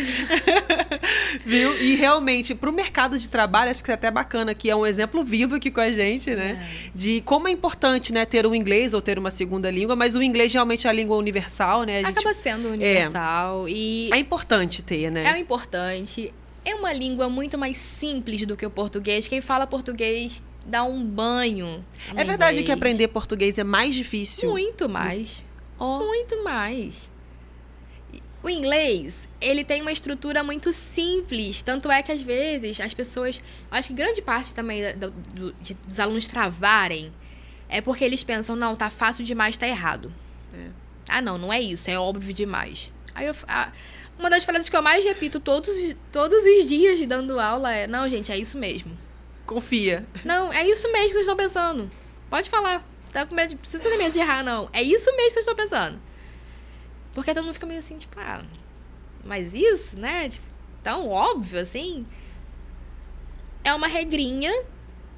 Viu? E realmente, para o mercado de trabalho, acho que é até bacana que é um exemplo vivo aqui com a gente, né? De como é importante, né, ter um inglês ou ter uma segunda língua, mas o inglês realmente é a língua universal, né? Acaba sendo universal. E é importante ter, né? É importante. É uma língua muito mais simples do que o português. Quem fala português dá um banho. É verdade inglês. Que aprender português é mais difícil? Muito mais. Muito mais. O inglês, ele tem uma estrutura muito simples. Tanto é que, às vezes, as pessoas... Acho que grande parte também dos alunos travarem é porque eles pensam, não, tá fácil demais, tá errado. Não é isso, é óbvio demais. Aí uma das frases que eu mais repito todos os dias dando aula é, não, gente, é isso mesmo. Confia. Não, é isso mesmo que vocês estão pensando. Pode falar. Tá com medo, precisa ter medo de errar, não. É isso mesmo que vocês estão pensando. Porque todo mundo fica meio assim, tipo, mas isso, né? Tipo, tão óbvio, assim. É uma regrinha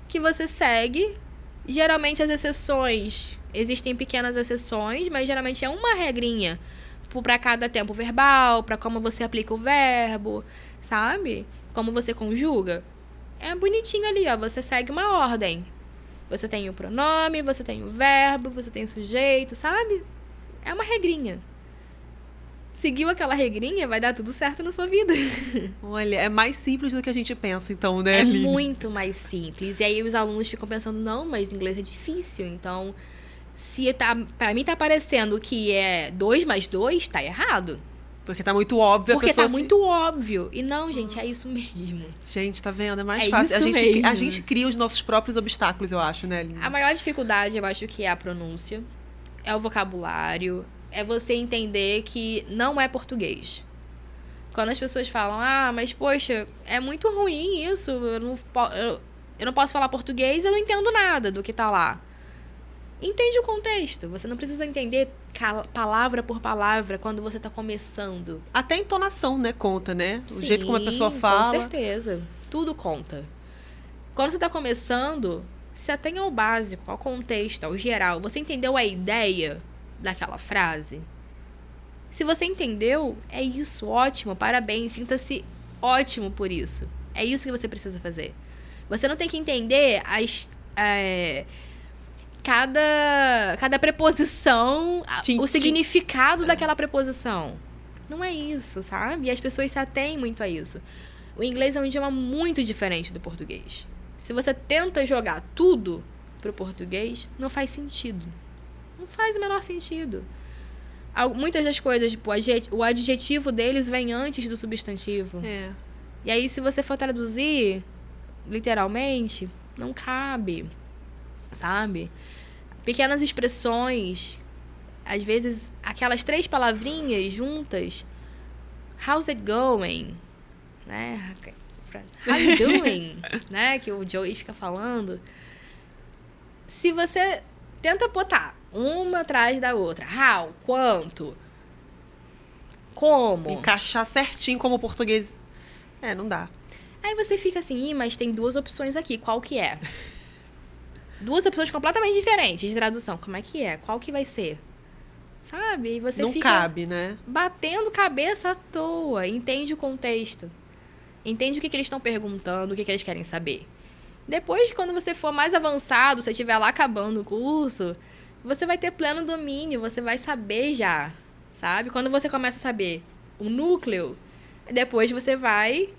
que você segue. Geralmente as exceções, existem pequenas exceções, mas geralmente é uma regrinha para cada tempo verbal, para como você aplica o verbo, sabe? Como você conjuga. É bonitinho ali, ó. Você segue uma ordem. Você tem o pronome, você tem o verbo, você tem o sujeito, sabe? É uma regrinha. Seguiu aquela regrinha, vai dar tudo certo na sua vida. Olha, é mais simples do que a gente pensa, então, né, É Aline? muito mais simples. E aí os alunos ficam pensando, não, mas inglês é difícil, então... Se pra mim tá parecendo que é 2 mais 2, tá errado. Porque tá muito óbvio. Porque tá muito óbvio. E não, gente, é isso mesmo. Gente, tá vendo? É mais fácil. A gente cria os nossos próprios obstáculos, eu acho, né, Aline? A maior dificuldade, eu acho que é a pronúncia. É o vocabulário. É você entender que não é português. Quando as pessoas falam, mas poxa, é muito ruim isso. Eu não posso falar português, eu não entendo nada do que tá lá. Entende o contexto. Você não precisa entender palavra por palavra quando você está começando. Até a entonação, né? Conta, né? O Sim, jeito como a pessoa fala. Com certeza. Tudo conta. Quando você está começando, se atém ao básico, ao contexto, ao geral. Você entendeu a ideia daquela frase? Se você entendeu, é isso. Ótimo. Parabéns. Sinta-se ótimo por isso. É isso que você precisa fazer. Você não tem que entender cada preposição, o significado daquela preposição. Não é isso, sabe? E as pessoas se atêm muito a isso. O inglês é um idioma muito diferente do português. Se você tenta jogar tudo pro português, não faz sentido. Não faz o menor sentido. Muitas das coisas, tipo, o adjetivo deles vem antes do substantivo. E aí, se você for traduzir, literalmente, não cabe. Sabe? Pequenas expressões, às vezes aquelas 3 palavrinhas juntas. How's it going? Né? How you doing? Né? Que o Joey fica falando. Se você tenta botar uma atrás da outra, how, quanto, como, encaixar certinho como o português, não dá. Aí você fica assim, mas tem 2 opções aqui, qual que é? 2 opções completamente diferentes de tradução. Como é que é? Qual que vai ser? Sabe? E você não fica cabe, né? Batendo cabeça à toa. Entende o contexto. Entende o que eles estão perguntando, o que eles querem saber. Depois, quando você for mais avançado, você estiver lá acabando o curso, você vai ter pleno domínio, você vai saber já, sabe? Quando você começa a saber o núcleo, depois você vai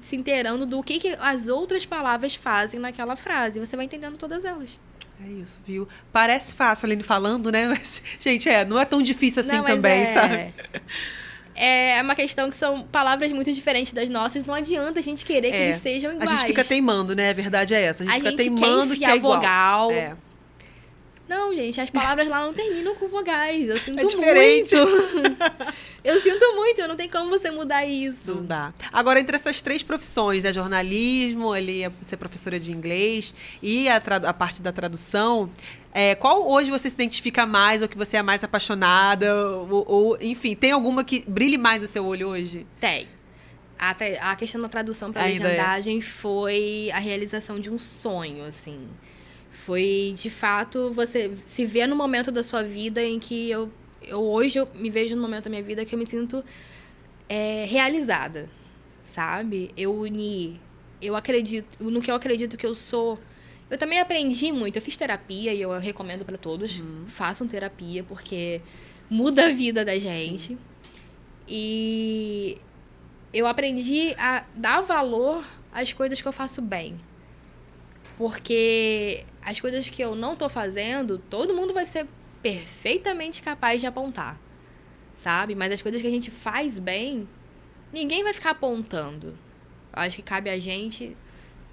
se inteirando do que as outras palavras fazem naquela frase. Você vai entendendo todas elas. É isso, viu? Parece fácil, Aline, falando, né? Mas, gente, não é tão difícil assim Não, mas também, sabe? É uma questão que são palavras muito diferentes das nossas. Não adianta a gente querer que eles sejam A iguais. gente fica teimando, né? A verdade é essa. A gente fica quer teimando que enfiar é igual. vogal. É. Não, gente, as palavras lá não terminam com vogais. Eu sinto diferente. muito. Eu sinto muito, não tem como você mudar isso. Não dá. Agora, entre essas 3 profissões, né? Jornalismo, ser professora de inglês e a parte da tradução, qual hoje você se identifica mais, ou que você é mais apaixonada? Ou, enfim, tem alguma que brilhe mais o seu olho hoje? Tem. A questão da tradução para legendagem foi a realização de um sonho, assim. Foi, de fato, você se ver no momento da sua vida em que hoje eu me vejo no momento da minha vida que eu me sinto realizada, sabe? No que eu acredito que eu sou. Eu também aprendi muito, eu fiz terapia e eu recomendo para todos, façam terapia, porque muda a vida da gente. Sim. E eu aprendi a dar valor às coisas que eu faço bem. Porque as coisas que eu não tô fazendo, todo mundo vai ser perfeitamente capaz de apontar, sabe? Mas as coisas que a gente faz bem, ninguém vai ficar apontando. Eu acho que cabe a gente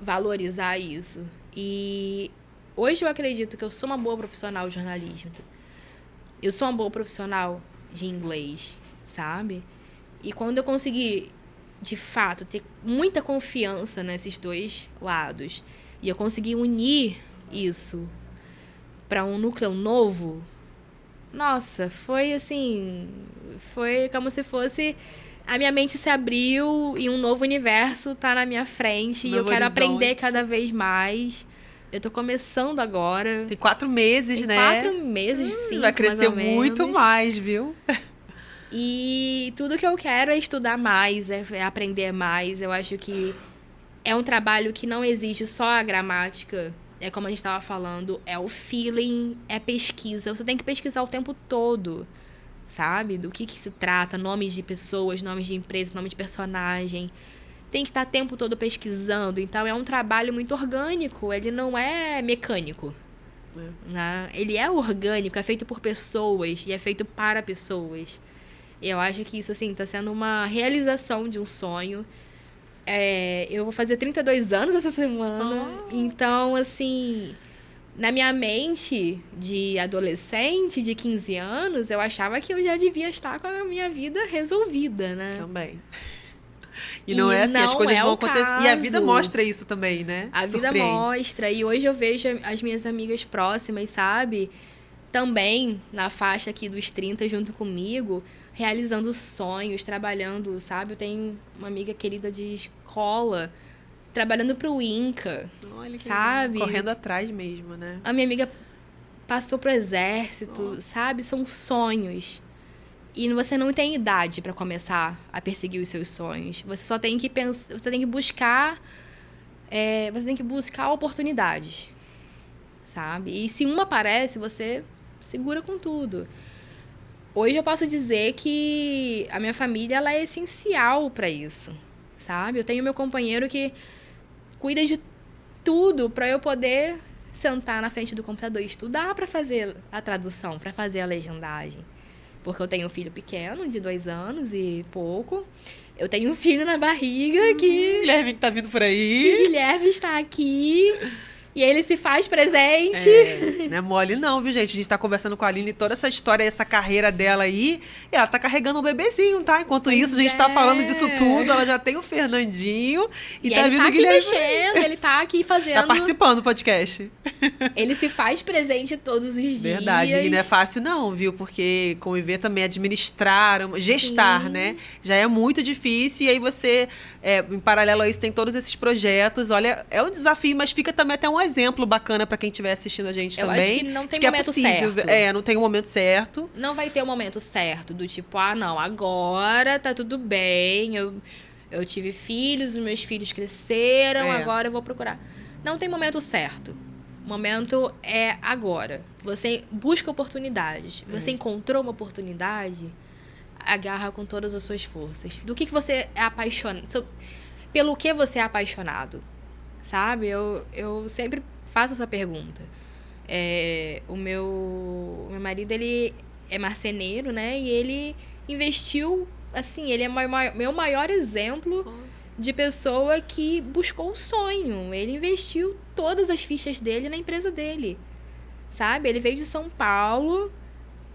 valorizar isso. E hoje eu acredito que eu sou uma boa profissional de jornalismo. Eu sou uma boa profissional de inglês, sabe? E quando eu consegui, de fato, ter muita confiança nesses 2 lados, e eu consegui unir isso para um núcleo novo, nossa, foi assim, foi como se fosse a minha mente se abriu e um novo universo tá na minha frente, e eu quero aprender cada vez mais. Eu tô começando agora. Tem 4 meses, né? 4 meses, 5, vai crescer muito mais, viu? E tudo que eu quero é estudar mais, é aprender mais. Eu acho que é um trabalho que não exige só a gramática, é como a gente estava falando, é o feeling, é pesquisa. Você tem que pesquisar o tempo todo, sabe? Do que se trata, nomes de pessoas, nomes de empresas, nome de personagem. Tem que estar o tempo todo pesquisando. Então, é um trabalho muito orgânico, ele não é mecânico. Né? Ele é orgânico, é feito por pessoas e é feito para pessoas. Eu acho que isso, assim, está sendo uma realização de um sonho. Eu vou fazer 32 anos essa semana. Então, assim, na minha mente de adolescente, de 15 anos, eu achava que eu já devia estar com a minha vida resolvida, né? Também. E não é assim, as coisas vão acontecer. E a vida mostra isso também, né? A vida mostra. E hoje eu vejo as minhas amigas próximas, sabe? Também na faixa aqui dos 30 junto comigo, realizando sonhos, trabalhando, sabe? Eu tenho uma amiga querida de escola, trabalhando pro INCA. Olha que sabe? Legal. Correndo atrás mesmo, né? A minha amiga passou pro exército, sabe? São sonhos. E você não tem idade para começar a perseguir os seus sonhos. Você só tem que pensar, você tem que buscar oportunidades, sabe? E se uma aparece, você segura com tudo. Hoje eu posso dizer que a minha família ela é essencial para isso, sabe? Eu tenho meu companheiro que cuida de tudo para eu poder sentar na frente do computador e estudar para fazer a tradução, para fazer a legendagem. Porque eu tenho um filho pequeno, de 2 anos e pouco. Eu tenho um filho na barriga que... Guilherme que tá vindo por aí. Que Guilherme está aqui. E ele se faz presente. Não é mole não, viu, gente? A gente tá conversando com a Aline toda essa história, essa carreira dela aí. E ela tá carregando um bebezinho, tá? Enquanto isso, a gente tá falando disso tudo. Ela já tem o Fernandinho. E tá vindo o Guilherme. Ele tá aqui mexendo, ele tá aqui fazendo... Tá participando do podcast. Ele se faz presente todos os dias. Verdade. E não é fácil não, viu? Porque conviver também, administrar, gestar, sim, né? Já é muito difícil. E aí você, em paralelo a isso, tem todos esses projetos. Olha, é um desafio, mas fica também até um exemplo bacana para quem estiver assistindo a gente também. Eu acho que não tem momento certo. Não tem um momento certo. Não vai ter um momento certo, do tipo, não, agora tá tudo bem, eu tive filhos, os meus filhos cresceram, agora eu vou procurar. Não tem momento certo. O momento é agora. Você busca oportunidades. Você encontrou uma oportunidade, agarra com todas as suas forças. Do que você é apaixonado? Pelo que você é apaixonado? Sabe? Eu sempre faço essa pergunta. O meu marido, ele é marceneiro, né? E ele investiu, assim, ele é meu maior exemplo de pessoa que buscou o sonho. Ele investiu todas as fichas dele na empresa dele, sabe? Ele veio de São Paulo,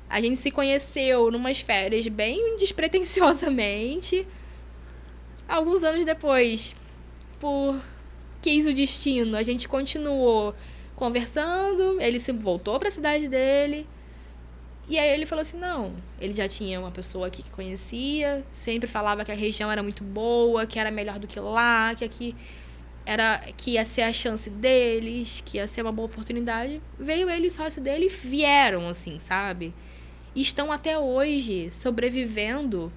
a gente se conheceu numas férias bem despretensiosamente. Alguns anos depois, por quis o destino, a gente continuou conversando, ele se voltou para a cidade dele. E aí ele falou assim, não, ele já tinha uma pessoa aqui que conhecia, sempre falava que a região era muito boa, que era melhor do que lá, que aqui que ia ser a chance deles, que ia ser uma boa oportunidade. Veio ele e o sócio dele vieram, assim, sabe? E estão até hoje sobrevivendo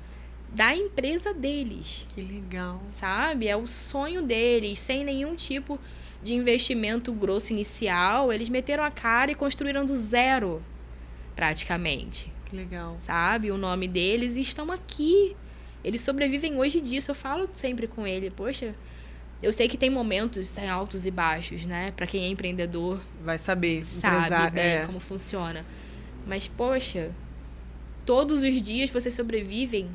da empresa deles. Que legal. Sabe? É o sonho deles, sem nenhum tipo de investimento grosso inicial. Eles meteram a cara e construíram do zero, praticamente. Que legal. Sabe? O nome deles, e estão aqui. Eles sobrevivem hoje disso. Eu falo sempre com ele, poxa, eu sei que tem momentos, tem altos e baixos, né? Pra quem é empreendedor, vai saber, sabe bem como funciona. Mas, poxa, todos os dias vocês sobrevivem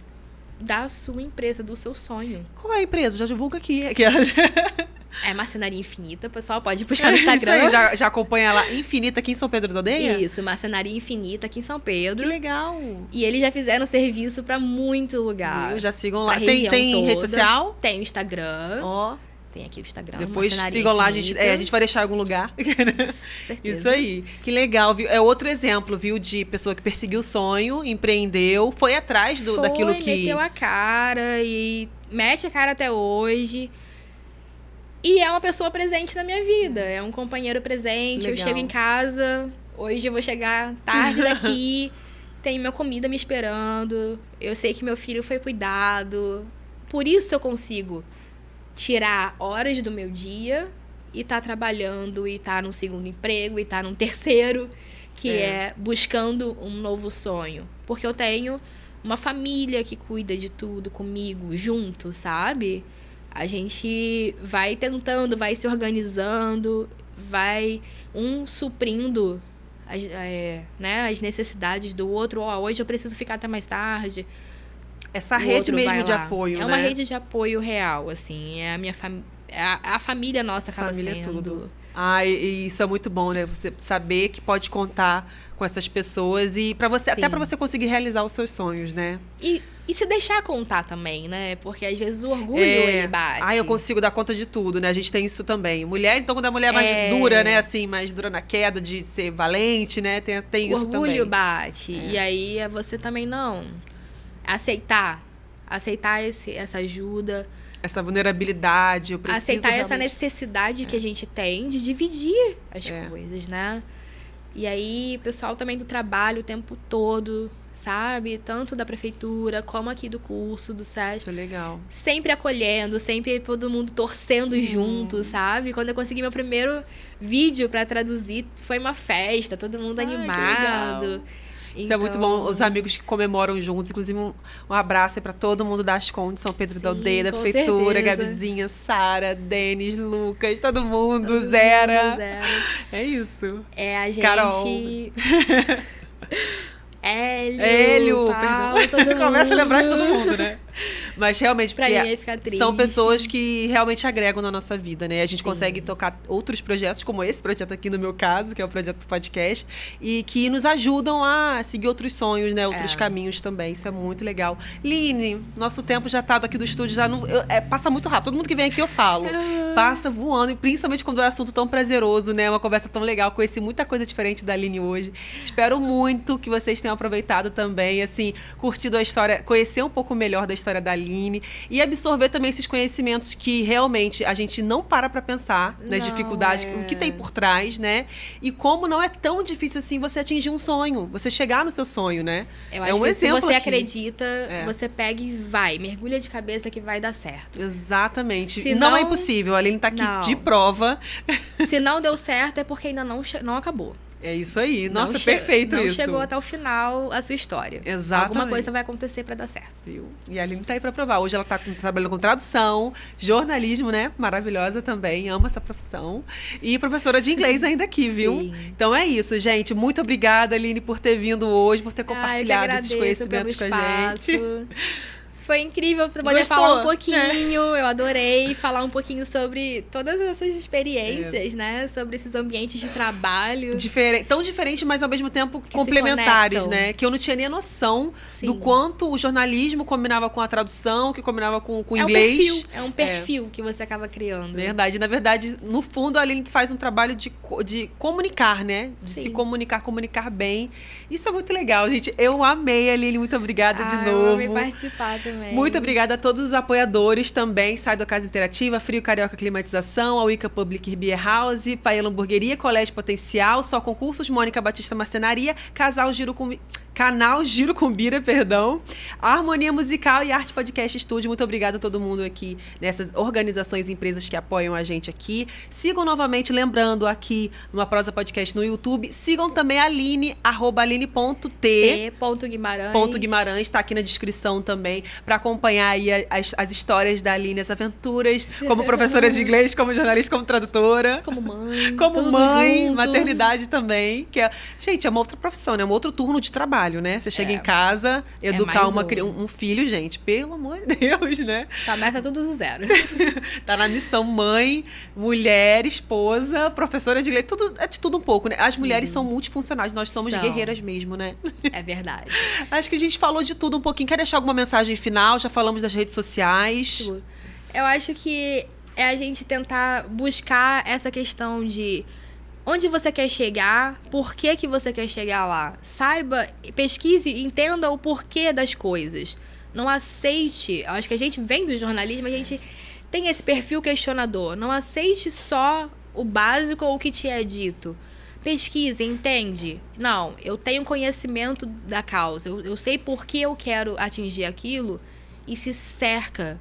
da sua empresa, do seu sonho. Qual é a empresa? Já divulga aqui. É Marcenaria Infinita, o pessoal pode buscar no Instagram. Isso aí, já acompanha lá, Infinita aqui em São Pedro da Aldeia? Isso, Marcenaria Infinita aqui em São Pedro. Que legal. E eles já fizeram serviço pra muito lugar. Já sigam lá. Tem rede social? Tem o Instagram. Ó. Tem aqui o Instagram. Depois sigam lá, a gente vai deixar em algum lugar. Com certeza. Isso aí. Que legal, viu? É outro exemplo, viu, de pessoa que perseguiu o sonho, empreendeu, foi atrás daquilo que... meteu a cara e mete a cara até hoje. E é uma pessoa presente na minha vida. É um companheiro presente. Legal. Eu chego em casa, hoje eu vou chegar tarde daqui, tem minha comida me esperando. Eu sei que meu filho foi cuidado. Por isso eu consigo tirar horas do meu dia e tá trabalhando, e tá num segundo emprego, e tá num terceiro, que é buscando um novo sonho. Porque eu tenho uma família que cuida de tudo comigo, junto, sabe? A gente vai tentando, vai se organizando, vai suprindo as necessidades do outro. Hoje eu preciso ficar até mais tarde. Essa rede mesmo de apoio, né? É uma rede de apoio real, assim. É a minha a família nossa acaba família sendo. Tudo. E isso é muito bom, né? Você saber que pode contar com essas pessoas e para você, até para você conseguir realizar os seus sonhos, né? E se deixar contar também, né? Porque às vezes o orgulho, ele bate. Eu consigo dar conta de tudo, né? A gente tem isso também. Mulher, então, quando a mulher é mais dura, né? Assim, mais dura na queda, de ser valente, né? Tem isso também. O orgulho bate. E aí você também não... Aceitar essa ajuda. Essa vulnerabilidade, eu preciso aceitar realmente... essa necessidade que a gente tem de dividir as coisas, né? E aí, o pessoal também do trabalho o tempo todo, sabe? Tanto da prefeitura, como aqui do curso, do SESC. Isso é legal. Sempre acolhendo, sempre todo mundo torcendo junto, sabe? Quando eu consegui meu primeiro vídeo pra traduzir, foi uma festa, todo mundo animado. Isso é muito bom, os amigos que comemoram juntos. Inclusive, um abraço aí pra todo mundo das Condes, São Pedro da Aldeia, da prefeitura, Gabizinha, Sara, Denis, Lucas, todo mundo, Zera. É isso. É a gente... Carol. Hélio, Paulo, todo mundo. Começa a lembrar de todo mundo, né? Mas realmente, pra ninguém ficar triste. São pessoas que realmente agregam na nossa vida, né? A gente consegue tocar outros projetos, como esse projeto aqui no meu caso, que é o projeto do podcast, e que nos ajudam a seguir outros sonhos, né? Outros caminhos também. Isso é muito legal. Line, nosso tempo já tá daqui do estúdio, já não, passa muito rápido. Todo mundo que vem aqui eu falo. Passa voando, e principalmente quando é um assunto tão prazeroso, né? Uma conversa tão legal. Conheci muita coisa diferente da Line hoje. Espero muito que vocês tenham aproveitado também, assim, curtido a história, conhecer um pouco melhor da história da Line e absorver também esses conhecimentos que realmente a gente não para pensar nas dificuldades, o que tem por trás, né? E como não é tão difícil assim você atingir um sonho, você chegar no seu sonho, né? Eu acho que se você acredita, você pega e vai, mergulha de cabeça que vai dar certo. Exatamente. Não é impossível, a Line tá aqui de prova. Se não deu certo é porque ainda não acabou. É isso aí. Nossa, perfeito não isso. Não chegou até o final a sua história. Exatamente. Alguma coisa vai acontecer para dar certo. Viu? E a Aline tá aí para provar. Hoje ela tá trabalhando com tradução, jornalismo, né? Maravilhosa também, ama essa profissão. E professora de inglês ainda aqui, viu? Sim. Então é isso, gente. Muito obrigada, Aline, por ter vindo hoje, por ter compartilhado esses conhecimentos com a gente. Foi incrível poder falar um pouquinho. Eu adorei falar um pouquinho sobre todas essas experiências, né? Sobre esses ambientes de trabalho. Tão diferentes, mas ao mesmo tempo complementares, né? Que eu não tinha nem a noção do quanto o jornalismo combinava com a tradução, que combinava com o inglês. É um perfil que você acaba criando. Verdade. Na verdade, no fundo, a Aline faz um trabalho de comunicar, né? De se comunicar bem. Isso é muito legal, gente. Eu amei, Aline. Muito obrigada de novo. Eu amei participar também. Muito obrigada a todos os apoiadores também, Sai da Casa Interativa, Frio Carioca Climatização, a Wicca Public Beer House, Paella Hamburgueria, Colégio Potencial, Só Concursos, Mônica Batista Marcenaria, Canal Giro Cumbira, a Harmonia Musical e Arte Podcast Estúdio. Muito obrigada a todo mundo aqui nessas organizações e empresas que apoiam a gente aqui. Sigam novamente, lembrando aqui numa Prosa Podcast no YouTube, sigam também a Aline, @aline.t. Guimarães. Está aqui na descrição também, para acompanhar aí as histórias da Aline, as aventuras, como professora de inglês, como jornalista, como tradutora. Como mãe. Como mãe, junto. Maternidade também. Gente, é uma outra profissão, né? Um outro turno de trabalho. Né? Você chega em casa, educar um filho, gente, pelo amor de Deus, né? Começa tudo do zero. Tá na missão mãe, mulher, esposa, professora de inglês, é de tudo um pouco, né? As mulheres são multifuncionais, nós somos guerreiras mesmo, né? É verdade. Acho que a gente falou de tudo um pouquinho. Quer deixar alguma mensagem final? Já falamos das redes sociais. Eu acho que é a gente tentar buscar essa questão de onde você quer chegar, por que você quer chegar lá. Saiba, pesquise, entenda o porquê das coisas. Não aceite, acho que a gente vem do jornalismo, a gente tem esse perfil questionador. Não aceite só o básico ou o que te é dito. Pesquise, entende? Não, eu tenho conhecimento da causa, eu sei por que eu quero atingir aquilo e se cerca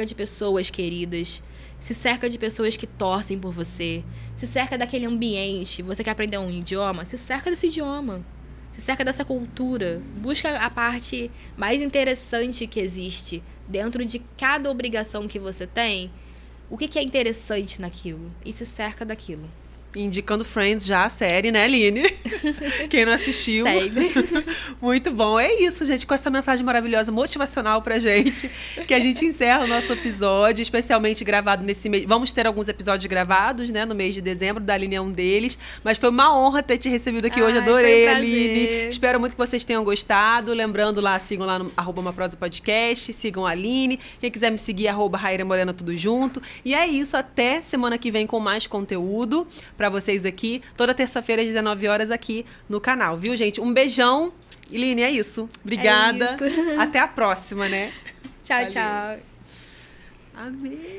de pessoas queridas. Se cerca de pessoas que torcem por você. Se cerca daquele ambiente. Você quer aprender um idioma? Se cerca desse idioma. Se cerca dessa cultura. Busca a parte mais interessante que existe dentro de cada obrigação que você tem. O que é interessante naquilo? E se cerca daquilo. Indicando Friends já, a série, né, Aline? Quem não assistiu. Sempre. Muito bom. É isso, gente, com essa mensagem maravilhosa, motivacional pra gente, que a gente encerra o nosso episódio, especialmente gravado nesse mês. Vamos ter alguns episódios gravados, né, no mês de dezembro, da Aline é um deles, mas foi uma honra ter te recebido aqui hoje, adorei, Aline. Espero muito que vocês tenham gostado. Lembrando lá, sigam lá no @umaprosapodcast, sigam a Aline. Quem quiser me seguir, @Raíra Morena, tudo junto. E é isso, até semana que vem com mais conteúdo pra vocês aqui, toda terça-feira às 19 horas aqui no canal, viu, gente? Um beijão. Aline, é isso. Obrigada. É isso. Até a próxima, né? Tchau, Valeu. tchau. Amei.